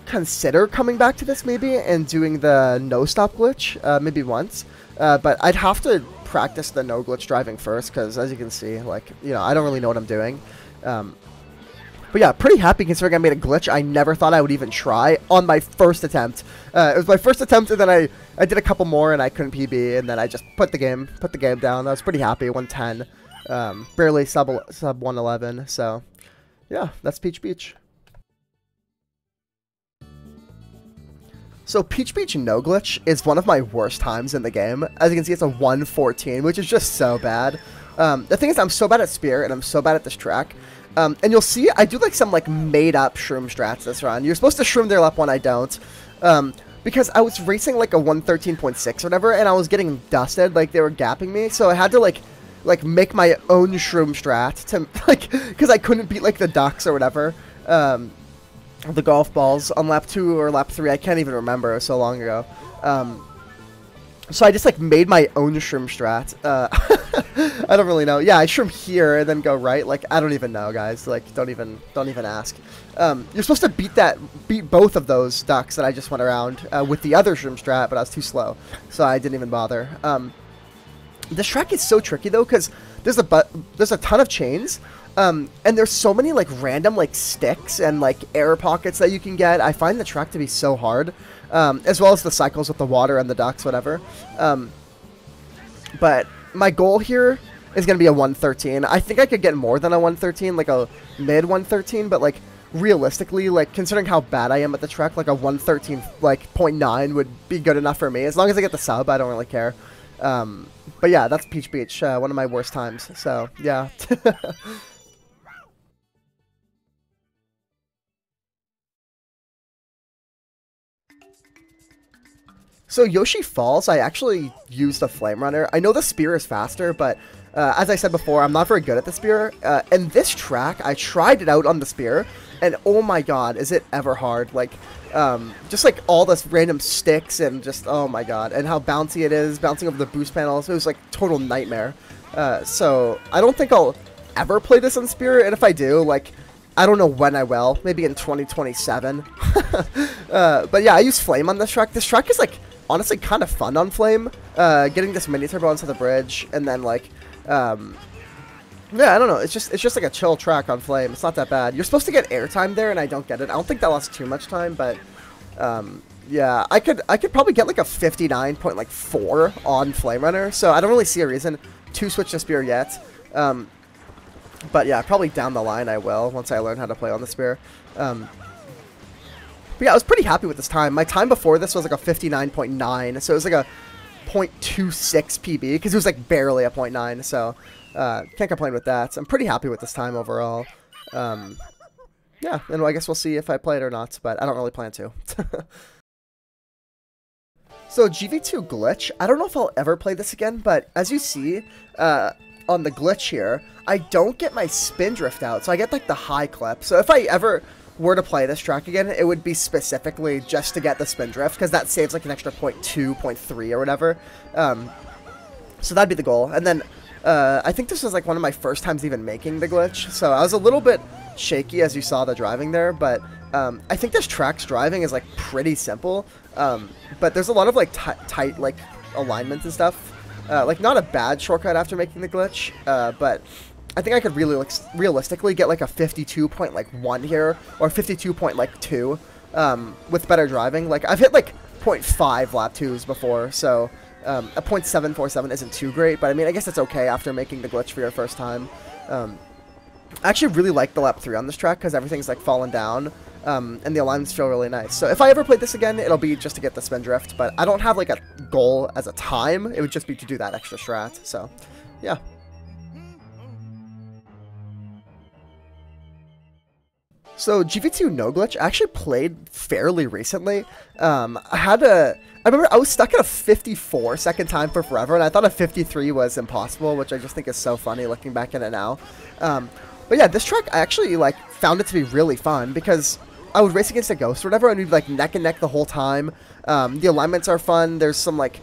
consider coming back to this maybe and doing the no-stop glitch, maybe once. But I'd have to practice the no-glitch driving first, because as you can see, like, you know, I don't really know what I'm doing. But yeah, pretty happy considering I made a glitch I never thought I would even try on my first attempt. It was my first attempt, and then I did a couple more, and I couldn't PB, and then I just put the game down. I was pretty happy, 110. Barely sub 111, so yeah, that's Peach Beach. So Peach Beach no glitch is one of my worst times in the game. As you can see, it's a 114, which is just so bad. The thing is, I'm so bad at spear, and I'm so bad at this track. And you'll see, I do like some like made up shroom strats this run. You're supposed to shroom their up when I don't. Because I was racing like a 113.6 or whatever, and I was getting dusted, like they were gapping me, so I had to like make my own shroom strat to like, because I couldn't beat like the ducks or whatever. The golf balls on lap 2 or lap 3, I can't even remember, it was so long ago. So I just like made my own shroom strat. I don't really know. Yeah, I shroom here and then go right. Like, I don't even know, guys. Like, don't even ask. You're supposed to beat both of those ducks that I just went around with the other shroom strat, but I was too slow, so I didn't even bother. This track is so tricky though, because there's a ton of chains. And there's so many like random like sticks and like air pockets that you can get. I find the track to be so hard, as well as the cycles with the water and the ducks, whatever. But my goal here is going to be a 113. I think I could get more than a 113, like a mid 113, but like realistically, like considering how bad I am at the track, like a 113 like 0.9 would be good enough for me. As long as I get the sub, I don't really care. But yeah, that's Peach Beach, one of my worst times. So yeah. So Yoshi Falls, I actually used a Flame Runner. I know the spear is faster, but as I said before, I'm not very good at the spear. And this track, I tried it out on the spear, and oh my god, is it ever hard. Like, just like all this random sticks and just, oh my god. And how bouncy it is, bouncing over the boost panels. It was like total nightmare. So I don't think I'll ever play this on spear, and if I do, like, I don't know when I will. Maybe in 2027. But yeah, I use Flame on this track. This track is like honestly kind of fun on Flame. Getting this mini turbo onto the bridge, and then like, yeah, I don't know. It's just like a chill track on Flame. It's not that bad. You're supposed to get airtime there, and I don't get it. I don't think that lasts too much time, but yeah, I could probably get like a 59.4 on Flame Runner. So I don't really see a reason to switch to spear yet. But yeah, probably down the line I will once I learn how to play on the Spear. But yeah, I was pretty happy with this time. My time before this was like a 59.9, so it was like a 0.26 PB, because it was like barely a 0.9, so can't complain with that. So I'm pretty happy with this time overall. Yeah, and I guess we'll see if I play it or not, but I don't really plan to. So GV2 glitch, I don't know if I'll ever play this again, but as you see on the glitch here, I don't get my spin drift out, so I get like the high clip. So if I ever were to play this track again, it would be specifically just to get the spin drift, because that saves like an extra 0.2, 0.3 or whatever. So that'd be the goal. And then I think this was like one of my first times even making the glitch, so I was a little bit shaky as you saw the driving there, but I think this track's driving is like pretty simple, but there's a lot of like tight like alignments and stuff. Like not a bad shortcut after making the glitch, but I think I could really realistically get like a 52.1 here, or 52.2 with better driving. Like I've hit like 0.5 lap 2s before, so a 0.747 isn't too great, but I mean I guess it's okay after making the glitch for your first time. I actually really like the lap 3 on this track because everything's like fallen down, and the alignments feel really nice. So if I ever play this again, it'll be just to get the spin drift, but I don't have like a goal as a time. It would just be to do that extra strat. So yeah. So GV2 no glitch, I actually played fairly recently. I remember I was stuck at a 54 second time for forever, and I thought a 53 was impossible, which I just think is so funny looking back at it now. But yeah, this track, I actually like found it to be really fun because I would race against a ghost or whatever, and we'd like neck and neck the whole time. The alignments are fun. There's some like,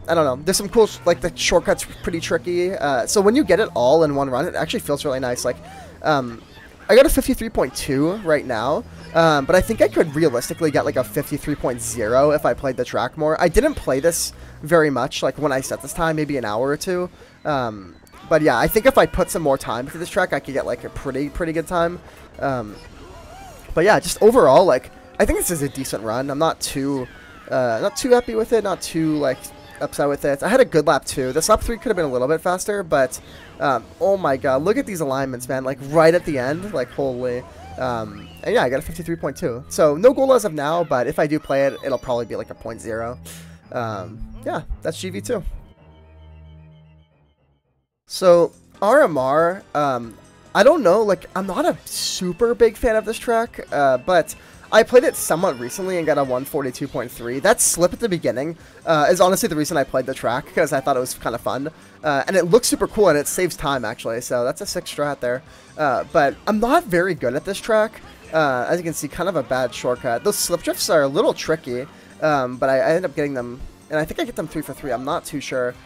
I don't know, there's some cool, like the shortcuts pretty tricky. So when you get it all in one run, it actually feels really nice. Like, I got a 53.2 right now, but I think I could realistically get like a 53.0 if I played the track more. I didn't play this very much, like when I set this time, maybe an hour or two. But yeah, I think if I put some more time into this track, I could get like a pretty good time. But yeah, just overall, like I think this is a decent run. I'm not too happy with it, not too like upset with it. I had a good lap 2. This lap 3 could have been a little bit faster, but oh my god, look at these alignments, man! Like right at the end, like holy. And yeah, I got a 53.2. So no goal as of now, but if I do play it, it'll probably be like a 0.0. Yeah, that's GV2. So RMR, I don't know, like I'm not a super big fan of this track, but I played it somewhat recently and got a 142.3. That slip at the beginning is honestly the reason I played the track, because I thought it was kind of fun. And it looks super cool, and it saves time, actually, so that's a 6 strat there. But I'm not very good at this track. As you can see, kind of a bad shortcut. Those slip drifts are a little tricky, but I end up getting them, and I think I get them 3 for 3. I'm not too sure.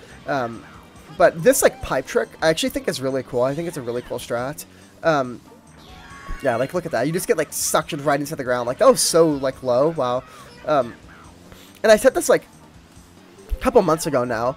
But this like pipe trick, I actually think is really cool. I think it's a really cool strat. Yeah, like look at that. You just get like suctioned right into the ground. Like that was so like low. Wow. And I said this like a couple months ago now.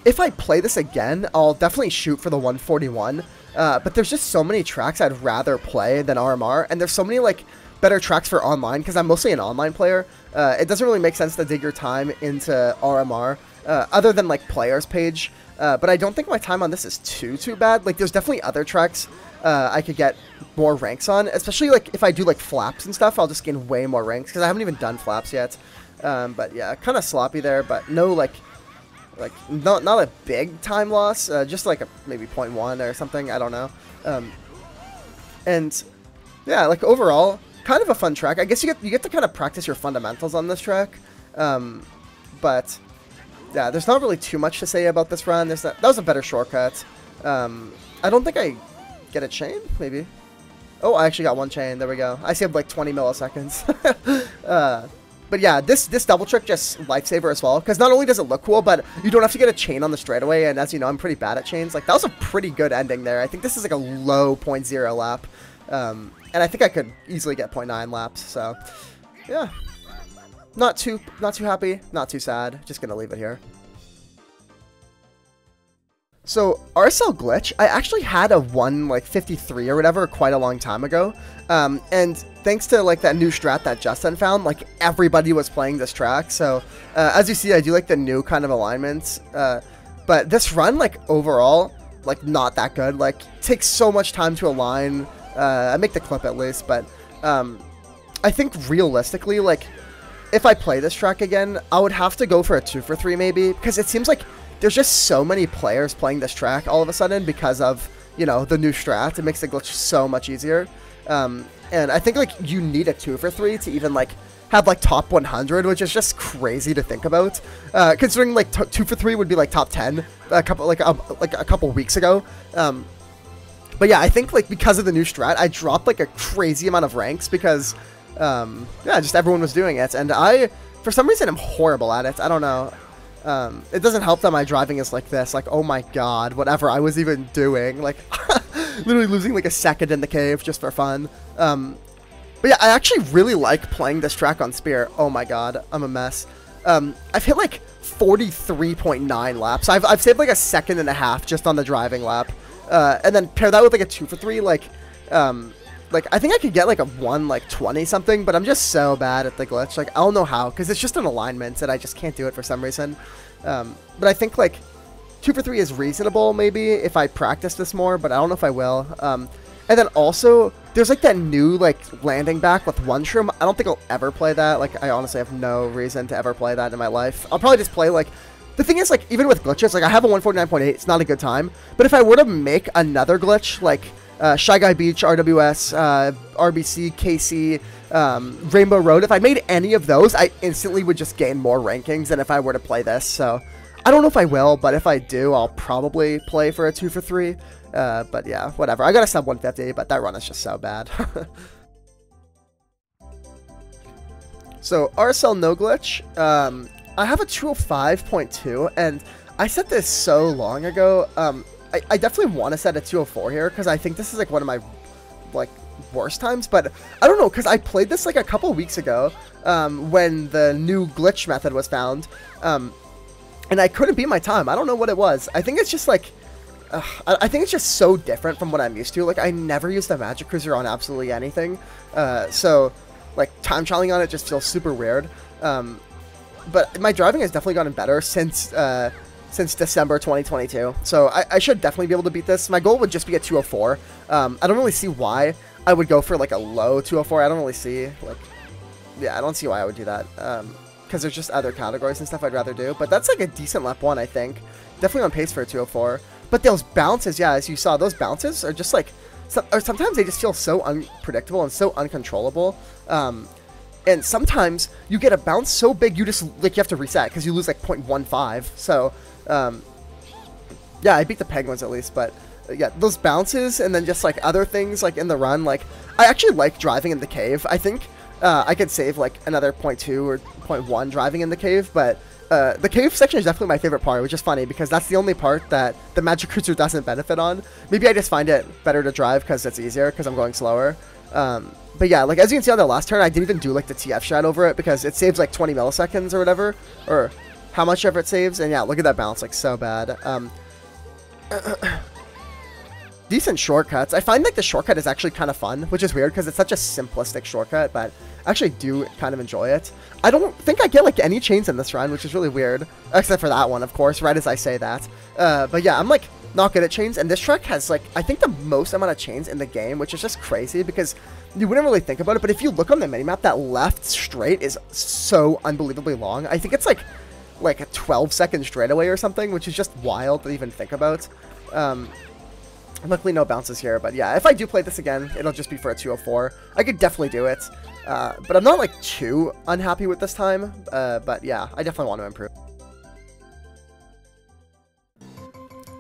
If I play this again, I'll definitely shoot for the 141. But there's just so many tracks I'd rather play than RMR, and there's so many like better tracks for online because I'm mostly an online player. It doesn't really make sense to dig your time into RMR other than like players page. But I don't think my time on this is too bad. Like there's definitely other tracks I could get more ranks on, especially like if I do like flaps and stuff, I'll just gain way more ranks because I haven't even done flaps yet. But yeah, kind of sloppy there, but no like not a big time loss, just like a maybe 0.1 or something, I don't know. And yeah, like overall, kind of a fun track. I guess you get to kind of practice your fundamentals on this track. But yeah, there's not really too much to say about this run. That was a better shortcut. I don't think I get a chain, maybe. Oh, I actually got one chain. There we go. I saved like 20 milliseconds. But yeah, this double trick just lifesaver as well, because not only does it look cool, but you don't have to get a chain on the straightaway, and as you know, I'm pretty bad at chains. Like, that was a pretty good ending there. I think this is like a low 0.0 lap, and I think I could easily get 0.9 laps, so yeah. Not too happy, not too sad. Just gonna leave it here. So RSL glitch, I actually had a 153 or whatever quite a long time ago, and thanks to like that new strat that Justin found, like everybody was playing this track. So as you see, I do like the new kind of alignments, but this run, like overall, like not that good. Like takes so much time to align. I make the clip at least, but I think realistically, like if I play this track again, I would have to go for a 2 for 3 maybe, because it seems like there's just so many players playing this track all of a sudden because of, you know, the new strat. It makes the glitch so much easier. And I think like you need a 2 for 3 to even like have like top 100, which is just crazy to think about. Considering like 2 for 3 would be like top 10 a couple weeks ago. But yeah, I think like because of the new strat, I dropped like a crazy amount of ranks because yeah, just everyone was doing it, and I for some reason am horrible at it. I don't know. It doesn't help that my driving is like this. Like, oh my god, whatever I was even doing. Like, literally losing like a second in the cave just for fun. But yeah, I actually really like playing this track on Spear. Oh my god, I'm a mess. I've hit like 43.9 laps. I've saved like a second and a half just on the driving lap. And then pair that with like a 2 for 3, like I think I could get like a 1:20 something, but I'm just so bad at the glitch. Like I don't know how, because it's just an alignment and I just can't do it for some reason. But I think like 2 for 3 is reasonable maybe if I practice this more, but I don't know if I will. And then also there's like that new like landing back with one shroom. I don't think I'll ever play that. Like I honestly have no reason to ever play that in my life. I'll probably just play like. The thing is, like, even with glitches, like, I have a 149.8, it's not a good time. But if I were to make another glitch, like, Shy Guy Beach, RWS, RBC, KC, Rainbow Road, if I made any of those, I instantly would just gain more rankings than if I were to play this. So, I don't know if I will, but if I do, I'll probably play for a 2 for 3. But yeah, whatever. I got a sub 150, but that run is just so bad. So, RSL no glitch. I have a 205.2, and I set this so long ago. I definitely want to set a 204 here, because I think this is like one of my like worst times, but I don't know, because I played this like a couple weeks ago when the new glitch method was found, and I couldn't beat my time. I don't know what it was. I think it's just like, I think it's just so different from what I'm used to. Like, I never use the Magic Cruiser on absolutely anything, so like time trialing on it just feels super weird. But my driving has definitely gotten better since December 2022. So I should definitely be able to beat this. My goal would just be a 204. I don't really see why I would go for like a low 204. I don't really see like, yeah, I don't see why I would do that. Because there's just other categories and stuff I'd rather do. But that's like a decent lap 1, I think. Definitely on pace for a 204. But those bounces, yeah, as you saw, those bounces are just like, or sometimes they just feel so unpredictable and so uncontrollable. And sometimes you get a bounce so big you just like you have to reset because you lose like 0.15. So yeah, I beat the Penguins at least, but yeah, those bounces and then just like other things like in the run, like I actually like driving in the cave. I think I could save like another 0.2 or 0.1 driving in the cave, but the cave section is definitely my favorite part, which is funny because that's the only part that the Magic Cruiser doesn't benefit on. Maybe I just find it better to drive because it's easier because I'm going slower. But yeah, like as you can see on the last turn, I didn't even do like the TF shot over it because it saves like 20 milliseconds or whatever, or how much ever it saves. And yeah, look at that bounce, like so bad. Decent shortcuts. I find like the shortcut is actually kind of fun, which is weird because it's such a simplistic shortcut, but I actually do kind of enjoy it. I don't think I get like any chains in this run, which is really weird, except for that one, of course, right as I say that. But yeah, I'm like not good at chains, and this track has like I think the most amount of chains in the game, which is just crazy because you wouldn't really think about it, but if you look on the minimap, that left straight is so unbelievably long. I think it's like a 12-second straightaway or something, which is just wild to even think about. Luckily no bounces here, but yeah, if I do play this again, it'll just be for a 204. I could definitely do it, but I'm not like too unhappy with this time, but yeah, I definitely want to improve.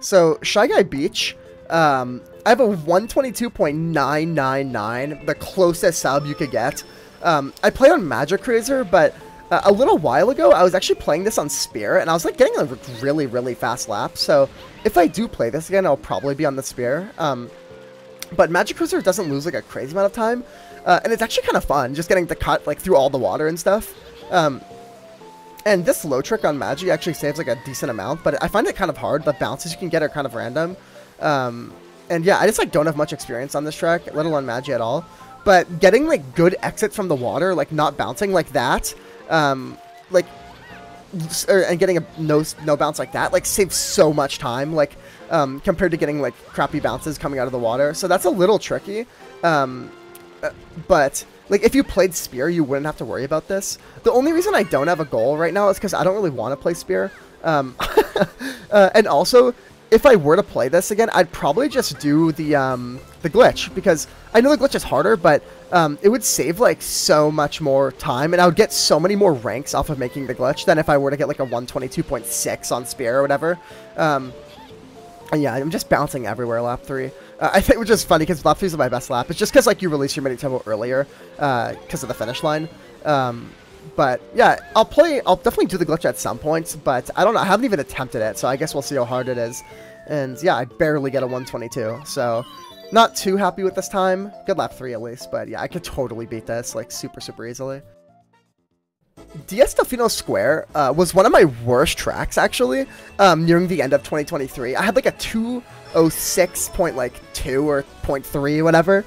So, Shy Guy Beach, I have a 122.999, the closest sub you could get. I play on Magic Cruiser, but a little while ago, I was actually playing this on Spear, and I was like getting a really, really fast lap, so if I do play this again, I'll probably be on the Spear. But Magic Cruiser doesn't lose like a crazy amount of time, and it's actually kind of fun, just getting to cut like through all the water and stuff. And this low trick on Magi actually saves like a decent amount, but I find it kind of hard. The bounces you can get are kind of random. And yeah, I just like don't have much experience on this track, let alone Magi at all. But getting like good exit from the water, like not bouncing like that, like and getting a no bounce like that, like, saves so much time, like, compared to getting, like, crappy bounces coming out of the water. So that's a little tricky. But, like, if you played Spear, you wouldn't have to worry about this. The only reason I don't have a goal right now is because I don't really want to play Spear. And also, if I were to play this again, I'd probably just do the glitch, because I know the glitch is harder, but it would save, like, so much more time, and I would get so many more ranks off of making the glitch than if I were to get, like, a 122.6 on Spear or whatever. And yeah, I'm just bouncing everywhere lap 3. I think, which is funny, because lap 3 is my best lap. It's just because, like, you release your mini tempo earlier because of the finish line. But yeah, I'll definitely do the glitch at some point, but I don't know, I haven't even attempted it, so I guess we'll see how hard it is. And yeah, I barely get a 122, so not too happy with this time. Good lap 3 at least, but yeah, I could totally beat this, like, super, super easily. DS Delfino Square was one of my worst tracks, actually, nearing the end of 2023. I had, like, a 206.2 or 0.3, whatever.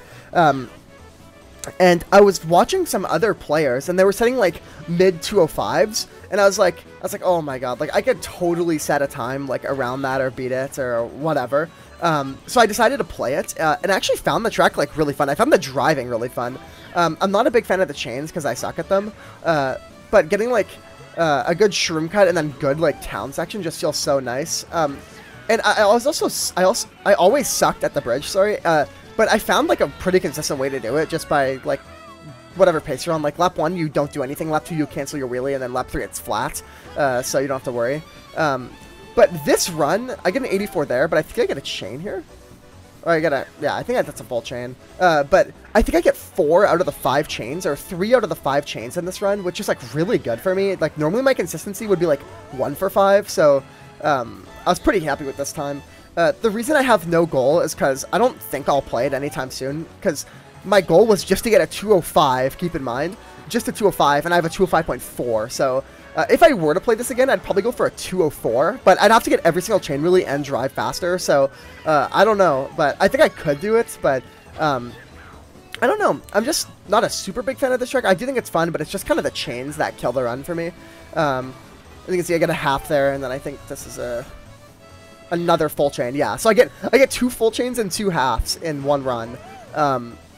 And I was watching some other players, and they were setting, like, mid 205s, and I was like, oh my god, like, I could totally set a time, like, around that or beat it or whatever. So I decided to play it, and I actually found the track, like, really fun. I found the driving really fun. I'm not a big fan of the chains because I suck at them, but getting, like, a good shroom cut and then good, like, town section just feels so nice. And I always sucked at the bridge, sorry, but I found, like, a pretty consistent way to do it just by, like, whatever pace you're on. Like, lap 1, you don't do anything. Lap 2, you cancel your wheelie, and then lap 3, it's flat, so you don't have to worry. But this run, I get an 84 there, but I think I get a chain here. Or yeah, I think that's a full chain. But I think I get 4 out of the 5 chains, or 3 out of the 5 chains in this run, which is, like, really good for me. Like, normally my consistency would be, like, 1 for 5, so I was pretty happy with this time. The reason I have no goal is because I don't think I'll play it anytime soon, because my goal was just to get a 205, keep in mind, just a 205, and I have a 205.4, so if I were to play this again, I'd probably go for a 204, but I'd have to get every single chain really and drive faster, so I don't know, but I think I could do it, but I don't know. I'm just not a super big fan of this track. I do think it's fun, but it's just kind of the chains that kill the run for me. As you can see, I get a half there, and then I think this is another full chain. Yeah, so I get 2 full chains and 2 halves in one run,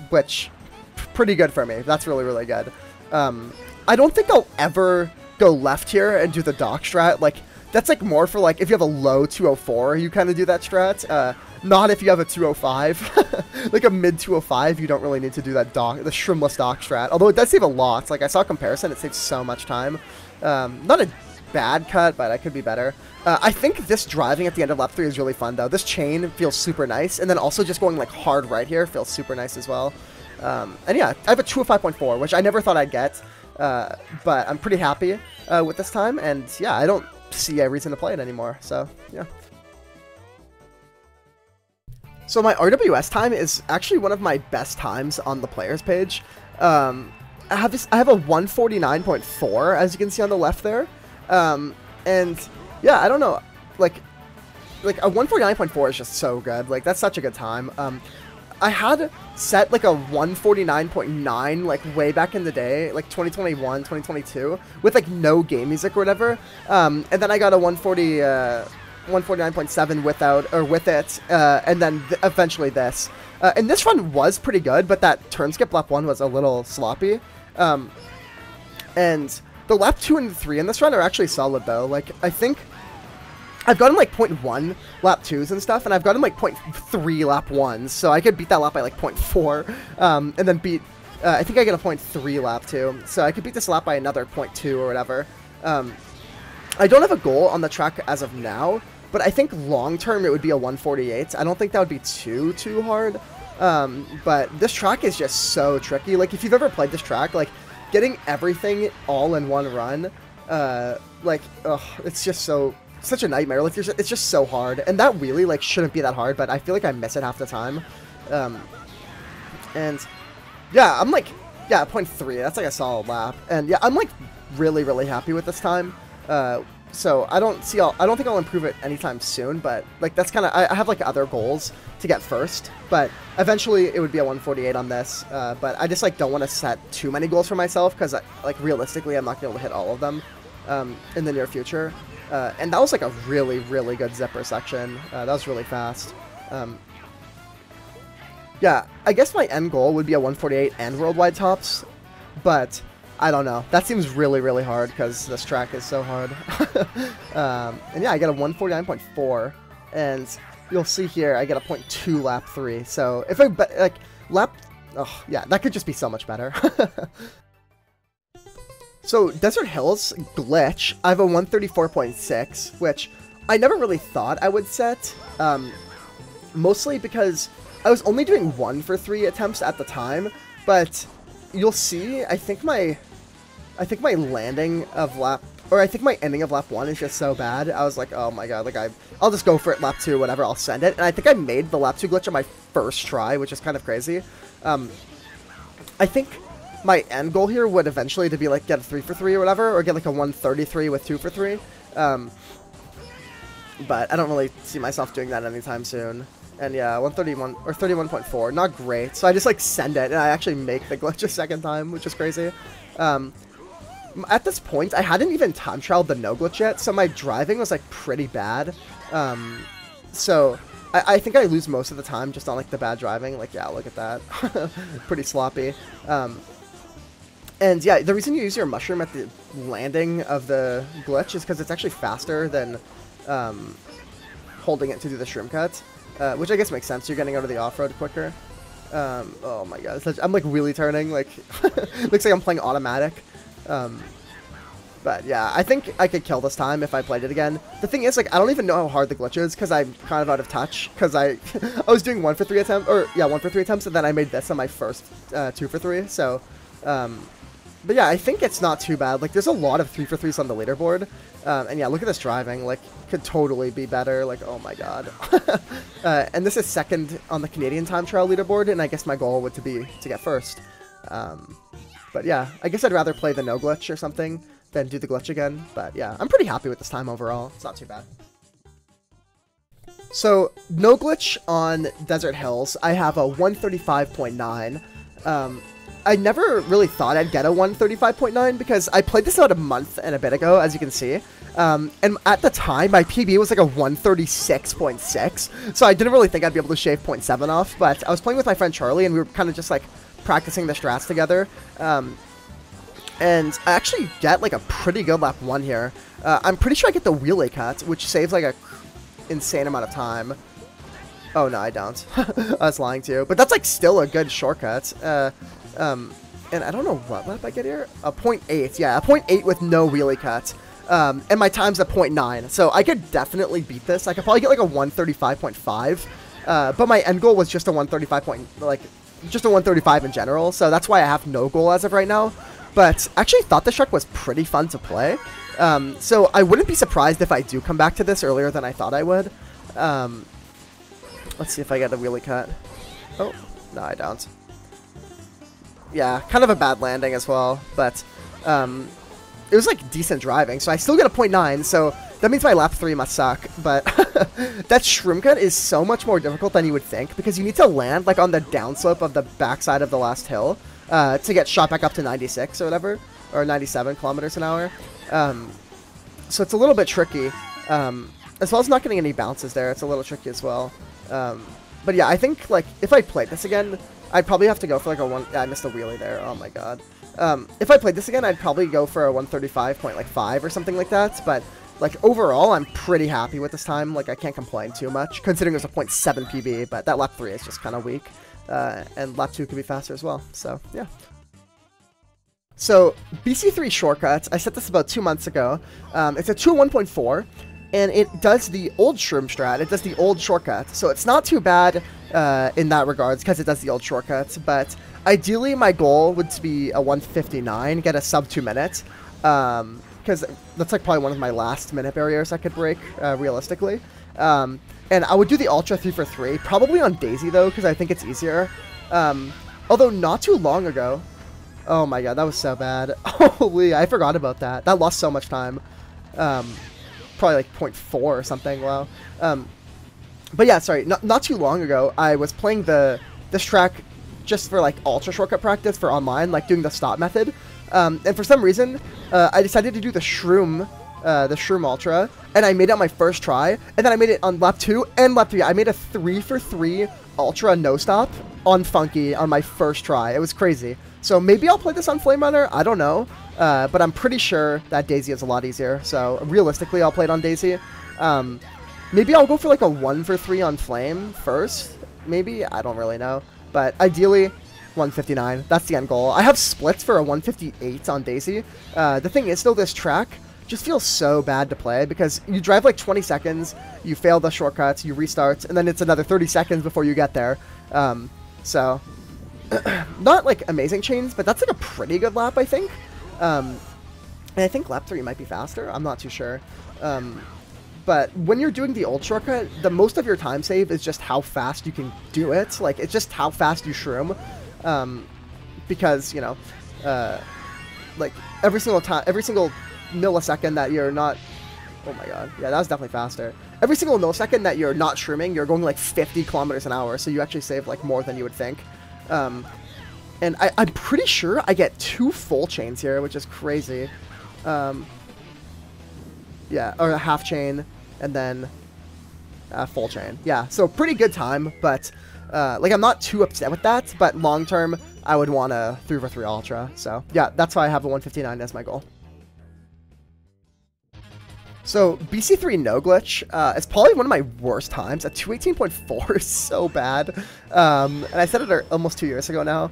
which pretty good for me. That's really, really good. I don't think I'll ever go left here and do the dock strat. Like, that's, like, more for, like, if you have a low 204, you kind of do that strat. Not if you have a 205. Like, a mid 205, you don't really need to do that the shroomless dock strat. Although it does save a lot. Like, I saw a comparison, it saves so much time. Not a bad cut, but I could be better. I think this driving at the end of lap 3 is really fun, though. This chain feels super nice, and then also just going, like, hard right here feels super nice as well. And yeah, I have a 205.4, which I never thought I'd get, but I'm pretty happy with this time, and yeah, I don't see a reason to play it anymore, so yeah. So my RWS time is actually one of my best times on the players page. I have a 149.4, as you can see on the left there. And yeah, I don't know, like a 149.4 is just so good. Like, that's such a good time. I had set, like, a 149.9, like, way back in the day, like 2021, 2022, with, like, no game music or whatever. And then I got a 149.7 with it, and then eventually this. And this run was pretty good, but that turn skip lap 1 was a little sloppy. And the lap 2 and 3 in this run are actually solid, though. Like, I think I've gotten, like, 0.1 lap 2s and stuff, and I've gotten, like, 0.3 lap 1s, so I could beat that lap by, like, 0.4, and then beat, I think I get a 0.3 lap 2, so I could beat this lap by another 0.2 or whatever. I don't have a goal on the track as of now, but I think long-term it would be a 148. I don't think that would be too hard, but this track is just so tricky. Like, if you've ever played this track, like, getting everything all in one run, like, ugh, it's just such a nightmare. Like, it's just so hard, and that wheelie, like, shouldn't be that hard, but I feel like I miss it half the time. And yeah, I'm like, yeah, 0.3, that's like a solid lap, and yeah, I'm like really, really happy with this time. So I don't think I'll improve it anytime soon, but like, that's kind of, I have like other goals to get first, but eventually it would be a 148 on this, but I just like don't want to set too many goals for myself, because like realistically I'm not going to be able to hit all of them. in the near future. And that was like a really, really good zipper section. That was really fast. Yeah, I guess my end goal would be a 148 and worldwide tops, but I don't know. That seems really, really hard because this track is so hard. And yeah, I get a 149.4, and you'll see here I get a 0.2 lap 3. So if I like lap, oh yeah, that could just be so much better. So Desert Hills glitch, I have a 134.6, which I never really thought I would set, mostly because I was only doing 1 for 3 attempts at the time, but you'll see, I think my landing of lap, or I think my ending of lap 1 is just so bad. I was like, oh my god, like I'll just go for it lap 2, whatever, I'll send it. And I think I made the lap 2 glitch on my first try, which is kind of crazy. I think my end goal here would eventually to be like get a 3 for 3 or whatever, or get like a 133 with 2 for 3. But I don't really see myself doing that anytime soon. And yeah, 131 or 31.4, not great. So I just like send it, and I actually make the glitch a second time, which is crazy. At this point, I hadn't even time trialed the no glitch yet, so my driving was like pretty bad. So I think I lose most of the time just on like the bad driving. Like, yeah, look at that, pretty sloppy. And yeah, the reason you use your mushroom at the landing of the glitch is because it's actually faster than holding it to do the shroom cut, which I guess makes sense. You're getting out of the off-road quicker. Oh my god, I'm like wheelie turning, like looks like I'm playing automatic. But yeah, I think I could kill this time if I played it again. The thing is, like, I don't even know how hard the glitch is because I'm kind of out of touch. Because I was doing 1 for 3 attempts, or yeah, 1 for 3 attempts, and then I made this on my first 2 for 3. So, but yeah, I think it's not too bad. Like, there's a lot of 3 for 3s on the leaderboard. And yeah, look at this driving. Like, could totally be better. Like, oh my god. And this is second on the Canadian time trial leaderboard, and I guess my goal would be to get first. But yeah, I guess I'd rather play the no glitch or something than do the glitch again. But yeah, I'm pretty happy with this time overall. It's not too bad. So, no glitch on Desert Hills, I have a 135.9. I never really thought I'd get a 135.9 because I played this about a month and a bit ago, as you can see. And at the time, my PB was like a 136.6, so I didn't really think I'd be able to shave 0.7 off, but I was playing with my friend Charlie, and we were kind of just like practicing the strats together. And I actually get like a pretty good lap 1 here. I'm pretty sure I get the wheelie cut, which saves like a insane amount of time. Oh no, I don't. I was lying to you, but that's like still a good shortcut. And I don't know what lap I get here. A 0.8, yeah, a 0.8 with no wheelie cut. And my time's a 0.9, so I could definitely beat this. I could probably get like a 135.5. But my end goal was just a 135 just a 135 in general, so that's why I have no goal as of right now. But I actually thought this track was pretty fun to play. So I wouldn't be surprised if I do come back to this earlier than I thought I would. Let's see if I get a wheelie cut. Oh, no, I don't. Yeah, kind of a bad landing as well, but it was like decent driving, so I still get a 0.9, so that means my lap 3 must suck. But that shroom cut is so much more difficult than you would think, because you need to land like on the downslope of the backside of the last hill to get shot back up to 96 or whatever, or 97 kilometers an hour. So it's a little bit tricky, as well as not getting any bounces there. It's a little tricky as well. But yeah, I think like if I played this again, I'd probably have to go for like a one. Yeah, I missed a wheelie there. Oh my god. If I played this again, I'd probably go for a 135.5 or something like that. But like overall, I'm pretty happy with this time. Like I can't complain too much, considering there's a 0.7 PB. But that lap 3 is just kind of weak, and lap 2 could be faster as well. So yeah. So BC3 shortcuts. I set this about 2 months ago. It's a 201.4. And it does the old shroom strat. It does the old shortcut. So it's not too bad in that regards because it does the old shortcuts. But ideally, my goal would be a 159, get a sub 2 minutes. Because that's like probably one of my last minute barriers I could break, realistically. And I would do the Ultra 3 for 3, probably on Daisy though, because I think it's easier. Although not too long ago. Oh my god, that was so bad. Holy, I forgot about that. That lost so much time. Probably like 0.4 or something. Wow. But yeah, sorry, not too long ago I was playing this track just for like ultra shortcut practice for online, like doing the stop method. And for some reason, I decided to do the Shroom Ultra, and I made it on my first try, and then I made it on lap 2 and lap 3. I made a 3-for-3 Ultra no-stop on Funky on my first try. It was crazy. So maybe I'll play this on Flame Runner, I don't know, but I'm pretty sure that Daisy is a lot easier, so realistically I'll play it on Daisy. Maybe I'll go for like a 1-for-3 on Flame first, maybe, I don't really know, but ideally 159, that's the end goal. I have splits for a 158 on Daisy. The thing is though, this track just feels so bad to play because you drive like 20 seconds, you fail the shortcuts, you restart, and then it's another 30 seconds before you get there. So, not like amazing chains, but that's like a pretty good lap, I think. And I think lap 3 might be faster, I'm not too sure. But when you're doing the old shortcut, the most of your time save is just how fast you can do it. Like, it's just how fast you shroom. Because, you know, like, every single millisecond that you're not... Oh my god, yeah, that was definitely faster. Every single millisecond that you're not shrooming, you're going like 50 kilometers an hour, so you actually save like more than you would think. And I'm pretty sure I get 2 full chains here, which is crazy. Yeah, or a half chain, and then a full chain. Yeah, so pretty good time, but like I'm not too upset with that, but long term, I would want a 3-for-3 Ultra. So yeah, that's why I have a 159 as my goal. So, BC3 no glitch is probably one of my worst times. A 218.4 is so bad. And I said it almost 2 years ago now.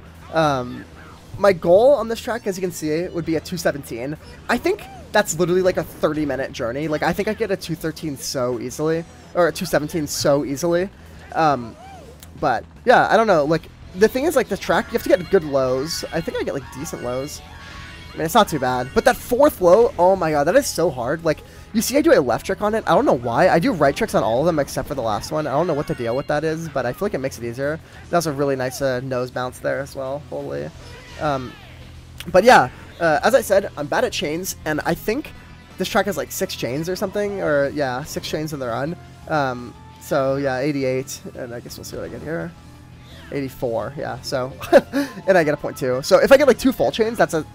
My goal on this track, as you can see, would be a 217. I think that's literally like a 30-minute journey. Like, I think I get a 213 so easily. Or a 217 so easily. But, yeah, I don't know. Like, the thing is, like, the track, you have to get good lows. I think I get, like, decent lows. I mean, it's not too bad. But that 4th low, oh my god, that is so hard. Like, you see I do a left trick on it. I don't know why. I do right tricks on all of them except for the last one. I don't know what the deal with that is, but I feel like it makes it easier. That was a really nice nose bounce there as well. Holy. But yeah, as I said, I'm bad at chains, and I think this track has like 6 chains or something. Or, yeah, 6 chains in the run. So, yeah, 88. And I guess we'll see what I get here. 84, yeah. So, and I get a 0.2. So if I get like 2 full chains, that's a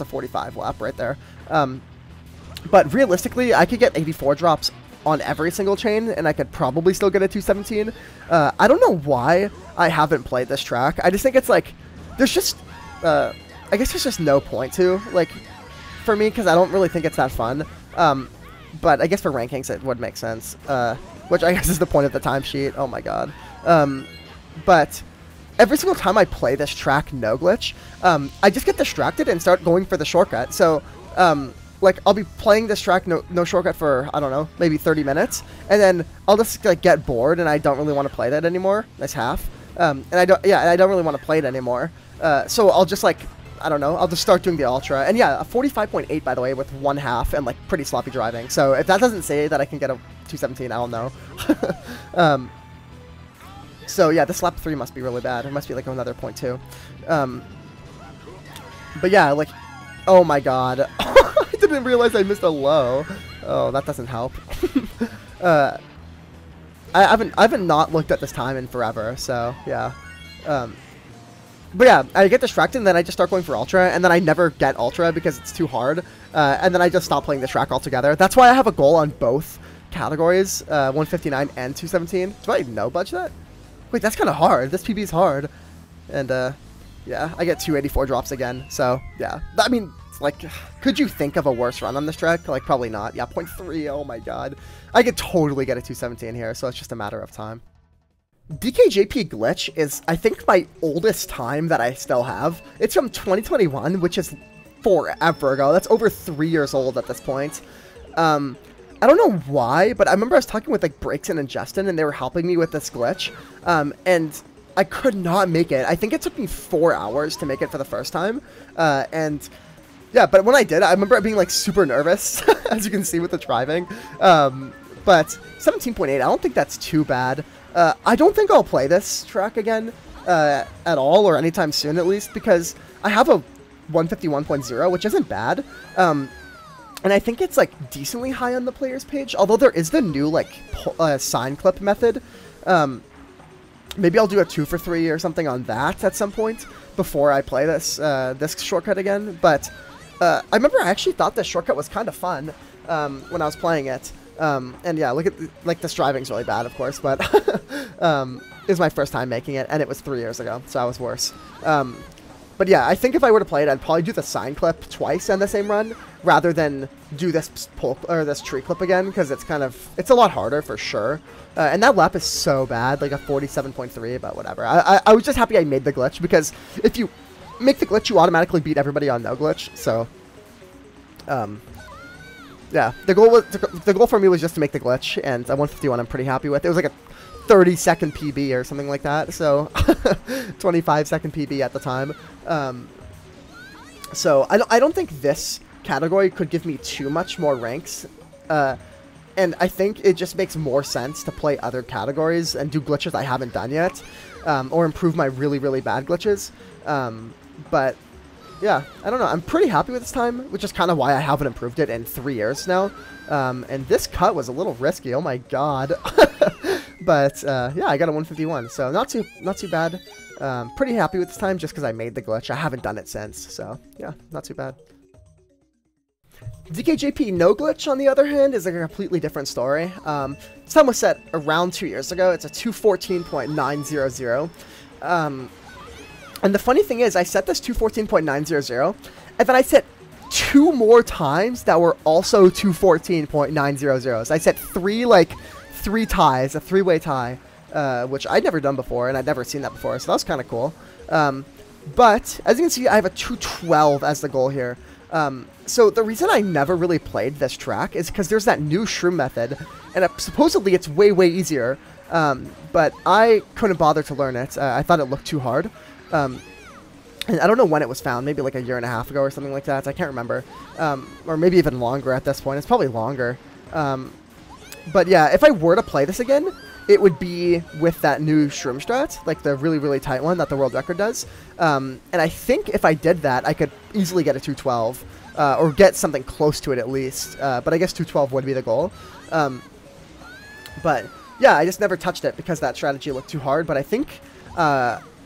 45 lap right there. But realistically, I could get 84 drops on every single chain, and I could probably still get a 217. I don't know why I haven't played this track. I just think it's like, there's just, I guess there's just no point to, like, for me, because I don't really think it's that fun. But I guess for rankings, it would make sense, which I guess is the point of the timesheet. Oh my god. But every single time I play this track no glitch, I just get distracted and start going for the shortcut. So, like, I'll be playing this track no shortcut for, I don't know, maybe 30 minutes, and then I'll just, like, get bored, and I don't really want to play that anymore. Nice half. And I don't really want to play it anymore. So I'll just, like, I don't know, I'll just start doing the Ultra. And yeah, a 45.8, by the way, with 1 half and, like, pretty sloppy driving. So if that doesn't say that I can get a 217, I don't know. So yeah, this lap 3 must be really bad. It must be, like, another 0.2. But yeah, like, oh my god. I didn't realize I missed a low. Oh, that doesn't help. I haven't not looked at this time in forever, so yeah. But yeah, I get distracted and then I just start going for Ultra, and then I never get Ultra because it's too hard, and then I just stop playing the track altogether. That's why I have a goal on both categories, 159 and 217. Do I no budge that? Wait, that's kind of hard. This PB is hard. And yeah, I get 284 drops again, so yeah. I mean, like, could you think of a worse run on this track? Like, probably not. Yeah, 0.3, oh my god. I could totally get a 217 here, so it's just a matter of time. DKJP glitch is, I think, my oldest time that I still have. It's from 2021, which is forever ago. That's over 3 years old at this point. I don't know why, but I remember I was talking with, like, Brakeson and Justin, and they were helping me with this glitch. And I could not make it. I think it took me 4 hours to make it for the first time. And yeah, but when I did, I remember being, like, super nervous, as you can see with the driving. But 17.8, I don't think that's too bad. I don't think I'll play this track again at all, or anytime soon at least, because I have a 151.0, which isn't bad. And I think it's, like, decently high on the player's page, although there is the new, like, sign clip method. maybe I'll do a 2 for 3 or something on that at some point before I play this this shortcut again. But I remember I actually thought this shortcut was kind of fun when I was playing it. And yeah, look at like this driving's really bad, of course, but it was my first time making it, and it was 3 years ago, so I was worse. But yeah, I think if I were to play it, I'd probably do the sign clip twice on the same run, rather than do this this tree clip again, because it's a lot harder for sure. And that lap is so bad, like a 47.3, but whatever. I was just happy I made the glitch, because if you make the glitch, you automatically beat everybody on no glitch. So, yeah, the goal for me was just to make the glitch, and a 151 I'm pretty happy with. It was like a 30-second PB or something like that, so 25-second PB at the time. So I don't think this category could give me too much more ranks, and I think it just makes more sense to play other categories and do glitches I haven't done yet, or improve my really, really bad glitches. But yeah, I don't know. I'm pretty happy with this time, which is kind of why I haven't improved it in 3 years now. And this cut was a little risky. Oh my god. But yeah, I got a 151, so not too bad. Pretty happy with this time just because I made the glitch. I haven't done it since, so yeah, not too bad. DKJP no glitch, on the other hand, is a completely different story. This time was set around 2 years ago. It's a 214.900. And the funny thing is, I set this 214.900, and then I set 2 more times that were also 214.900. So I set 3 ties, a 3-way tie, which I'd never done before, and I'd never seen that before, so that was kind of cool. But, as you can see, I have a 212 as the goal here. So the reason I never really played this track is because there's that new shroom method, and supposedly it's way, way easier, but I couldn't bother to learn it. I thought it looked too hard. And I don't know when it was found, maybe like a 1.5 years ago or something like that, I can't remember. Or maybe even longer at this point, it's probably longer. But yeah, if I were to play this again, it would be with that new shroom strat, like the really, really tight one that the world record does. And I think if I did that, I could easily get a 212, or get something close to it at least. But I guess 212 would be the goal. But yeah, I just never touched it because that strategy looked too hard. But I think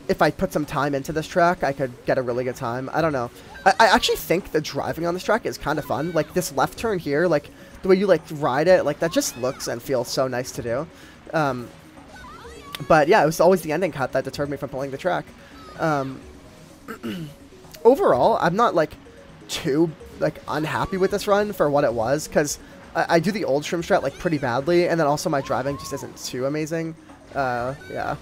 if I put some time into this track, I could get a really good time. I don't know. I actually think the driving on this track is kind of fun. Like this left turn here, like the way you like ride it, like that just looks and feels so nice to do. But yeah, it was always the ending cut that deterred me from playing the track. Overall, I'm not like too like unhappy with this run for what it was, because I do the old shroom strat like pretty badly, and then also my driving just isn't too amazing. Yeah.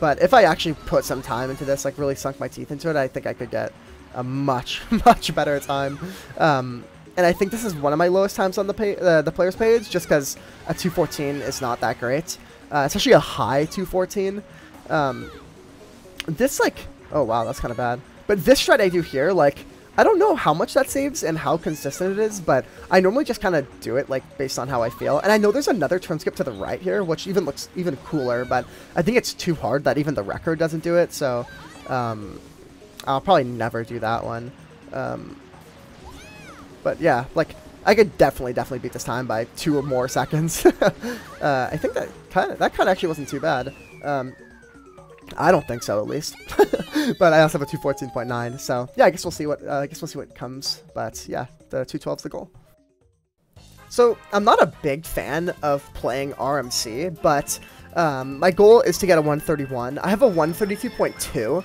But if I actually put some time into this, like really sunk my teeth into it, I think I could get a much, much better time. And I think this is one of my lowest times on the players page, just because a 214 is not that great. It's actually a high 214. This like, oh wow, that's kind of bad. But this strat I do here, like, I don't know how much that saves and how consistent it is, but I normally just kind of do it like based on how I feel. And I know there's another turn skip to the right here, which even looks even cooler, but I think it's too hard that even the record doesn't do it. So I'll probably never do that one. But yeah, like I could definitely beat this time by 2 or more seconds. I think that kind of actually wasn't too bad. I don't think so, at least. But I also have a 214.9, so yeah, I guess we'll see what comes. But yeah, the 212's the goal. So I'm not a big fan of playing RMC, but my goal is to get a 131. I have a 132.2.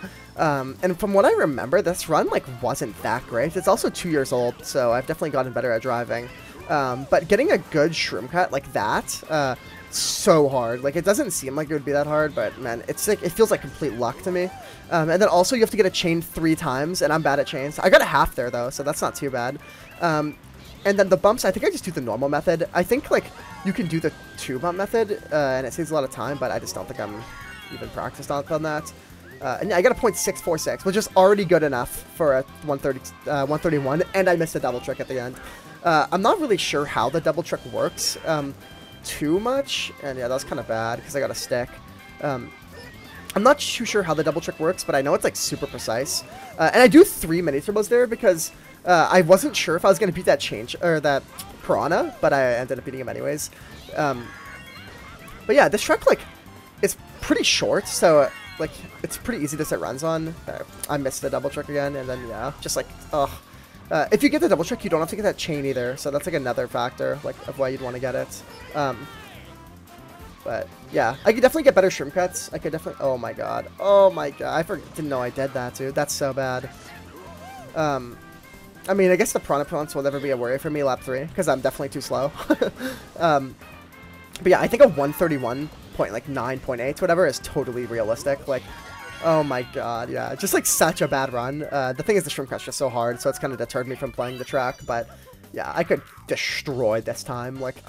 And from what I remember, this run like wasn't that great. It's also 2 years old, so I've definitely gotten better at driving. But getting a good shroom cut like that, so hard. Like, it doesn't seem like it would be that hard, but man, it's like, it feels like complete luck to me. And then also you have to get a chain 3 times, and I'm bad at chains. I got a half there though, so that's not too bad. And then the bumps, I think I just do the normal method. I think like you can do the 2-bump method, and it saves a lot of time, but I just don't think I'm even practiced on that. And yeah, I got a .646, which is already good enough for a 131, and I missed a double trick at the end. I'm not really sure how the double trick works too much, and yeah, that was kind of bad because I got a stick. I'm not too sure how the double trick works, but I know it's like super precise. And I do 3 mini turbos there because I wasn't sure if I was going to beat that that piranha, but I ended up beating him anyways. But yeah, this track like is pretty short, so like it's pretty easy to set runs on. I missed the double trick again, and then yeah, just like ugh. If you get the double trick, you don't have to get that chain either, so that's like another factor like of why you'd want to get it. But yeah, I could definitely get better shroom cuts. I could definitely. Oh my god. I didn't know I did that, dude. That's so bad. I mean, I guess the Piranha Plants will never be a worry for me lap 3, because I'm definitely too slow. But yeah, I think a 131.9.8, whatever, is totally realistic. Like, oh my god, yeah. Just like such a bad run. The thing is the shroom cut's just so hard, so it's kind of deterred me from playing the track. But yeah, I could destroy this time. Like,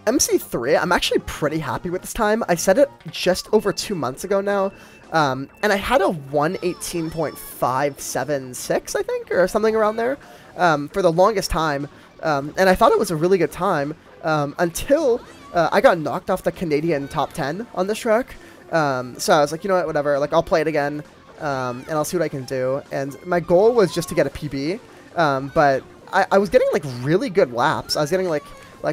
MC3, I'm actually pretty happy with this time. I said it just over 2 months ago now. And I had a 118.576, I think, or something around there, for the longest time. And I thought it was a really good time, until I got knocked off the Canadian top 10 on this track. So I was like, you know what, whatever, like, I'll play it again, and I'll see what I can do. And my goal was just to get a PB, but I was getting, like, really good laps. I was getting, like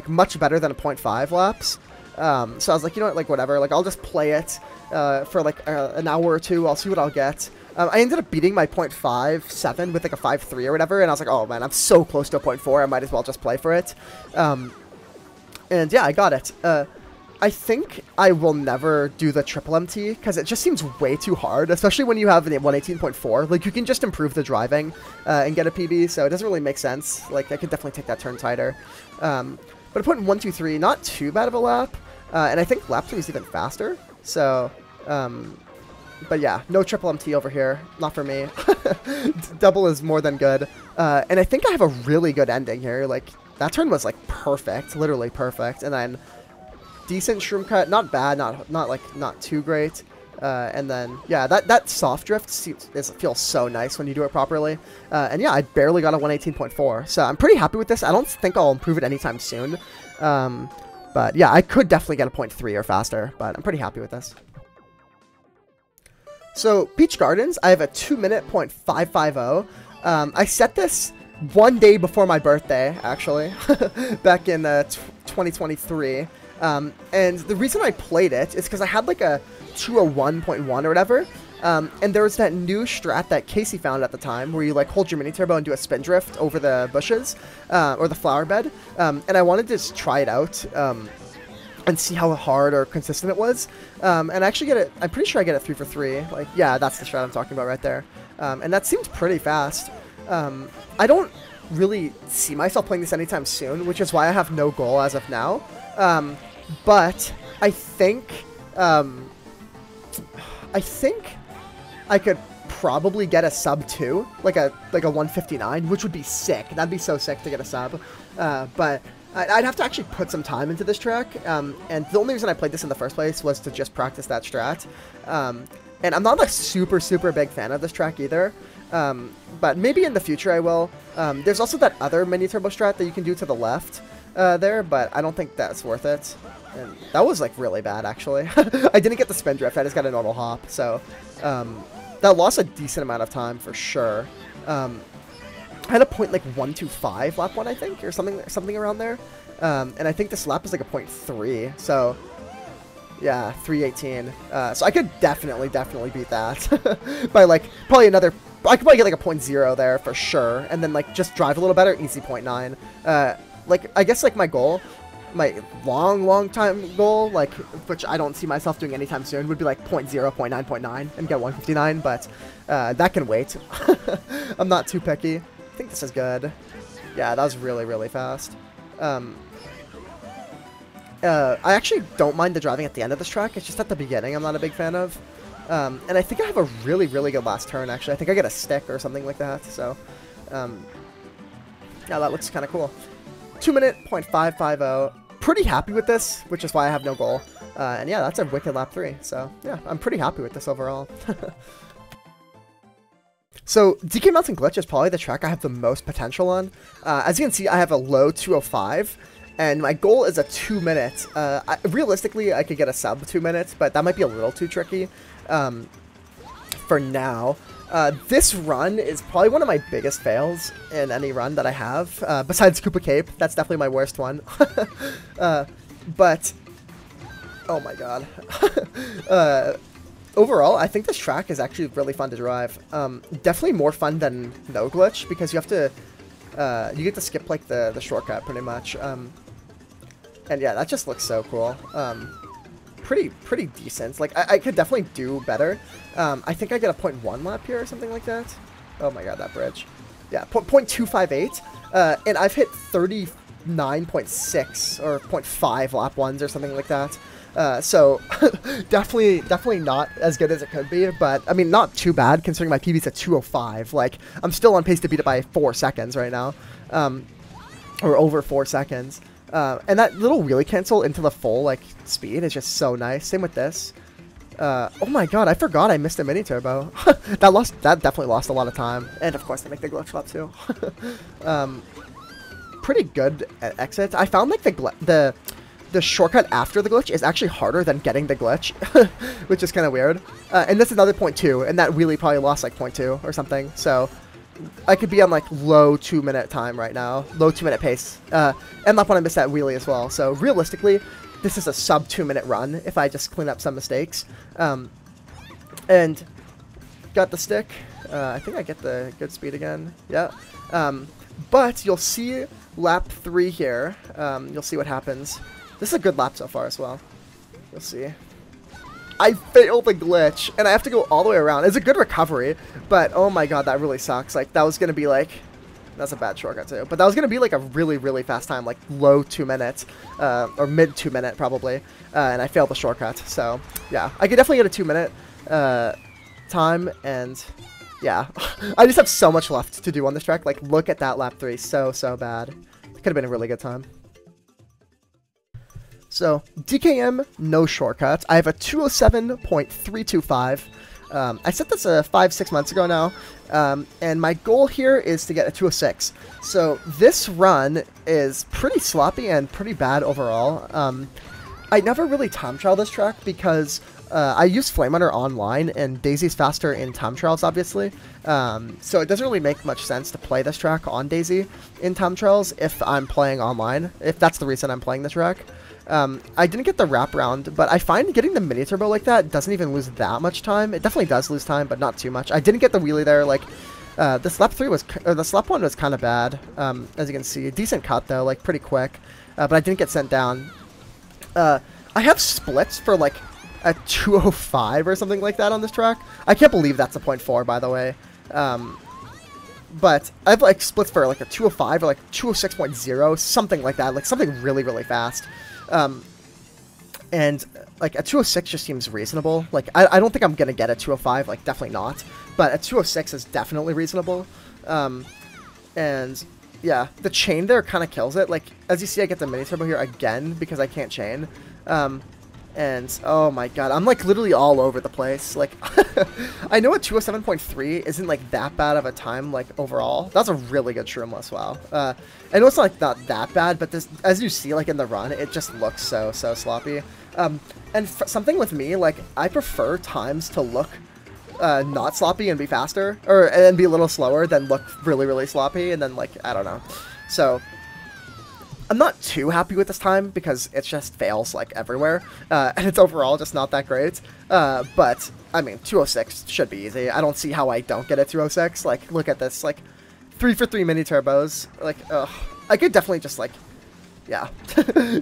much better than a 0.5 laps. So I was like, you know what, like, whatever, like, I'll just play it for, like, an hour or two. I'll see what I'll get. I ended up beating my 0.57 with, like, a 5.3 or whatever, and I was like, oh, man, I'm so close to a 0.4, I might as well just play for it. And, yeah, I got it. I think I will never do the triple MT, because it just seems way too hard, especially when you have the 118.4. Like, you can just improve the driving and get a PB, so it doesn't really make sense. Like, I could definitely take that turn tighter. But a 1.123, not too bad of a lap. And I think lap 3 is even faster. So, but yeah, no triple MT over here. Not for me. Double is more than good. And I think I have a really good ending here. Like, that turn was, like, perfect. Literally perfect. And then decent shroom cut. Not bad. Not too great. And then, yeah, that soft drift feels so nice when you do it properly. And yeah, I barely got a 118.4. So I'm pretty happy with this. I don't think I'll improve it anytime soon. But yeah, I could definitely get a 0.3 or faster, but I'm pretty happy with this. So, Peach Gardens, I have a 2-minute .550. I set this 1 day before my birthday, actually, back in 2023. And the reason I played it is because I had like a 201.1 or whatever. And there was that new strat that Casey found at the time where you like hold your mini turbo and do a spin drift over the bushes or the flower bed. And I wanted to just try it out and see how hard or consistent it was. And I actually get it. I'm pretty sure I get it 3 for 3. Like, yeah, that's the strat I'm talking about right there. And that seemed pretty fast. I don't really see myself playing this anytime soon, which is why I have no goal as of now. But I think I could probably get a sub 2, like a 159, which would be sick. That'd be so sick to get a sub. But I'd have to actually put some time into this track. And the only reason I played this in the first place was to just practice that strat. And I'm not a super big fan of this track either. But maybe in the future I will. There's also that other mini turbo strat that you can do to the left there, but I don't think that's worth it. And that was like really bad actually. I didn't get the spin drift, I just got a normal hop. So that lost a decent amount of time for sure. I had a point like 125 lap 1, I think, or something around there. And I think this lap is like a 0.3. So yeah, 318. So I could definitely beat that by like probably another. I could probably get like a 0.0 there for sure, and then like just drive a little better, easy 0.9. Like I guess like my goal, my long time goal, like which I don't see myself doing anytime soon, would be like 0.0, 0.9, 0.9, and get 159. But that can wait. I'm not too picky. I think this is good. Yeah, that was really fast. I actually don't mind the driving at the end of this track. It's just at the beginning I'm not a big fan of. And I think I have a really good last turn, actually. I think I get a stick or something like that. So, yeah, that looks kind of cool. 2-minute .550. Pretty happy with this, which is why I have no goal. And yeah, that's a wicked lap 3. So, yeah, I'm pretty happy with this overall. So, DK Mountain Glitch is probably the track I have the most potential on. As you can see, I have a low 205. And my goal is a 2-minute. Realistically, I could get a sub 2 minutes, but that might be a little too tricky for now. This run is probably one of my biggest fails in any run that I have, besides Koopa Cape. That's definitely my worst one. But Oh my god. Overall, I think this track is actually really fun to drive. Definitely more fun than No Glitch, because you have to, you get to skip like the shortcut pretty much. And yeah, that just looks so cool. Pretty decent. Like, I could definitely do better. I think I get a 0.1 lap here or something like that. Oh my god, that bridge. Yeah, 0.258. And I've hit 39.6 or 0.5 lap ones or something like that. So definitely not as good as it could be, but I mean, not too bad considering my PB's at 205. Like, I'm still on pace to beat it by 4 seconds right now, or over 4 seconds. And that little wheelie cancel into the full like speed is just so nice. Same with this. Oh my god, I forgot I missed a mini turbo. that definitely lost a lot of time, and of course they make the glitch lap too. Pretty good at exits. I found like the shortcut after the glitch is actually harder than getting the glitch, which is kind of weird. And that's another 0.2, and that wheelie probably lost like 0.2 or something. So I could be on like low 2-minute time right now, low 2-minute pace. And lap one I missed that wheelie as well. So realistically, this is a sub 2-minute run if I just clean up some mistakes. And got the stick. I think I get the good speed again. Yeah. But you'll see lap 3 here. You'll see what happens. This is a good lap so far as well. You'll see. I failed the glitch, and I have to go all the way around. It's a good recovery, but oh my god, that really sucks. Like, that was going to be like... That's a bad shortcut too. But that was going to be like a really, really fast time, like low 2 minutes, or mid 2 minute probably. And I failed the shortcut. So, yeah. I could definitely get a 2-minute time, and yeah. I just have so much left to do on this track. Like, look at that lap 3. So bad. It could have been a really good time. So, DKM No-Shortcut. I have a 207.325. I set this 5-6 months ago now, and my goal here is to get a 206. So this run is pretty sloppy and pretty bad overall. I never really time trial this track because I use Flame Runner online, and Daisy's faster in time trials, obviously. So it doesn't really make much sense to play this track on Daisy in time trials if I'm playing online, if that's the reason I'm playing this track. I didn't get the wraparound, but I find getting the mini turbo like that doesn't even lose that much time. It definitely does lose time, but not too much. I didn't get the wheelie there. Like, this lap 3 was, or this lap 1 was kind of bad. As you can see, decent cut though, like pretty quick. But I didn't get sent down. I have splits for like a 205 or something like that on this track. I can't believe that's a 0.4, by the way. But I have like splits for like a 205 or like 206.0, something like that. Like something really, really fast. And like a 206 just seems reasonable. Like I don't think I'm gonna get a 205, like definitely not. But a 206 is definitely reasonable. And yeah, the chain there kind of kills it. Like as you see, I get the mini turbo here again because I can't chain. And oh my god, I'm like literally all over the place. Like I know a 207.3 isn't like that bad of a time like overall. That's a really good shroomless, wow. I know it's not that bad, but this, as you see like in the run, it just looks so sloppy. And something with me, like I prefer times to look not sloppy and be faster, and be a little slower than look really sloppy and then like I don't know. So I'm not too happy with this time because it just fails like everywhere, and it's overall just not that great. But I mean, 206 should be easy. I don't see how I don't get a 206. Like, look at this, like 3 for 3 mini turbos. Like, I could definitely just like, yeah,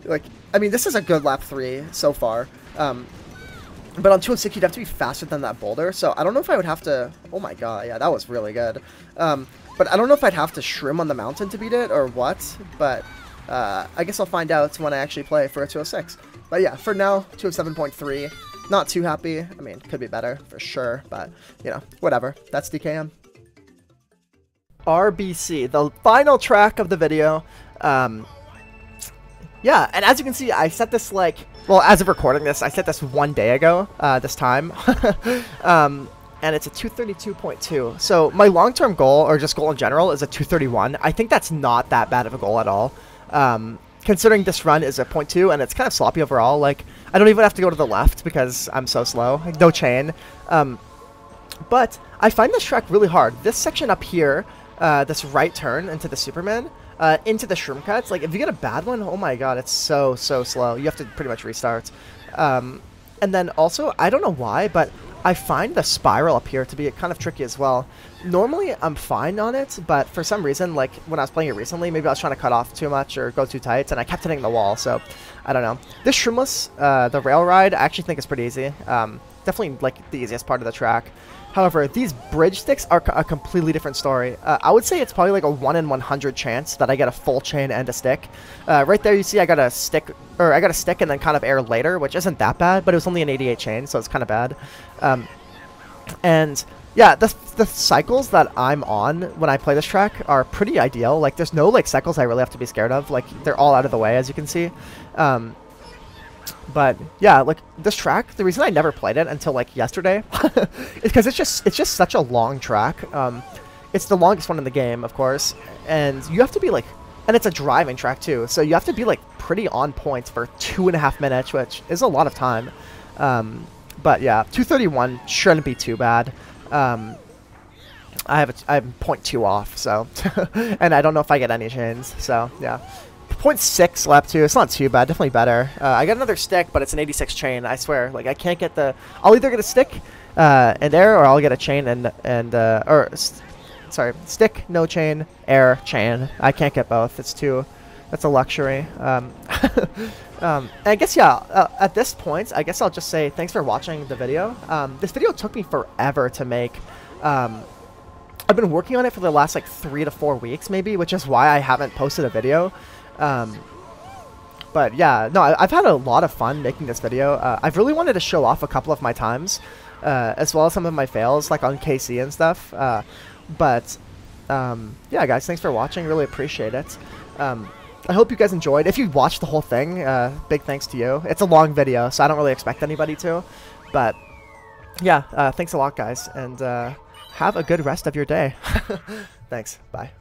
like I mean, this is a good lap 3 so far. But on 206, you'd have to be faster than that boulder. So I don't know if I would have to. Oh my god, yeah, that was really good. But I don't know if I'd have to shroom on the mountain to beat it or what. But I guess I'll find out when I actually play for a 206. But yeah, for now, 207.3. Not too happy. I mean, could be better for sure, but you know, whatever. That's DKM. RBC, the final track of the video. Yeah, and as you can see, I set this like, well, as of recording this, I set this 1 day ago, this time. And it's a 232.2. So my long-term goal, or just goal in general, is a 231. I think that's not that bad of a goal at all. Considering this run is a 0.2 and it's kind of sloppy overall. Like, I don't even have to go to the left because I'm so slow. Like, no chain. But I find this track really hard. This section up here, this right turn into the Superman, into the shroom cuts, like if you get a bad one, oh my god, it's so slow. You have to pretty much restart. And then also, I don't know why, but I find the spiral up here to be kind of tricky as well. Normally, I'm fine on it, but for some reason, like when I was playing it recently, maybe I was trying to cut off too much or go too tight, and I kept hitting the wall, so I don't know. This Shroomless, the rail ride, I actually think is pretty easy. Definitely like the easiest part of the track. However, these bridge sticks are a completely different story. I would say it's probably like a 1 in 100 chance that I get a full chain and a stick. Right there, you see I got a stick and then kind of air later, which isn't that bad, but it was only an 88 chain, so it's kind of bad. And yeah, the cycles that I'm on when I play this track are pretty ideal. Like, there's no like cycles I really have to be scared of. Like, they're all out of the way, as you can see. But yeah, like this track, the reason I never played it until like yesterday is because it's just such a long track. It's the longest one in the game, of course, and you have to be like, and it's a driving track too, so you have to be like pretty on point for 2.5 minutes, which is a lot of time. But yeah, 231 shouldn't be too bad. I'm 0.2 off, so and I don't know if I get any chains, so yeah. 0.6 lap 2, it's not too bad, definitely better. I got another stick, but it's an 86 chain, I swear. Like, I can't get the... I'll either get a stick and air, or I'll get a chain sorry, stick, no chain, air, chain. I can't get both, it's too... That's a luxury. And I guess, yeah, at this point, I guess I'll just say thanks for watching the video. This video took me forever to make. I've been working on it for the last, like, 3 to 4 weeks, maybe, which is why I haven't posted a video. But yeah, no, I've had a lot of fun making this video. I've really wanted to show off a couple of my times, as well as some of my fails, like on KC and stuff. Yeah, guys, thanks for watching. Really appreciate it. I hope you guys enjoyed. If you watched the whole thing, big thanks to you. It's a long video, so I don't really expect anybody to. But yeah, thanks a lot, guys, and have a good rest of your day. Thanks. Bye.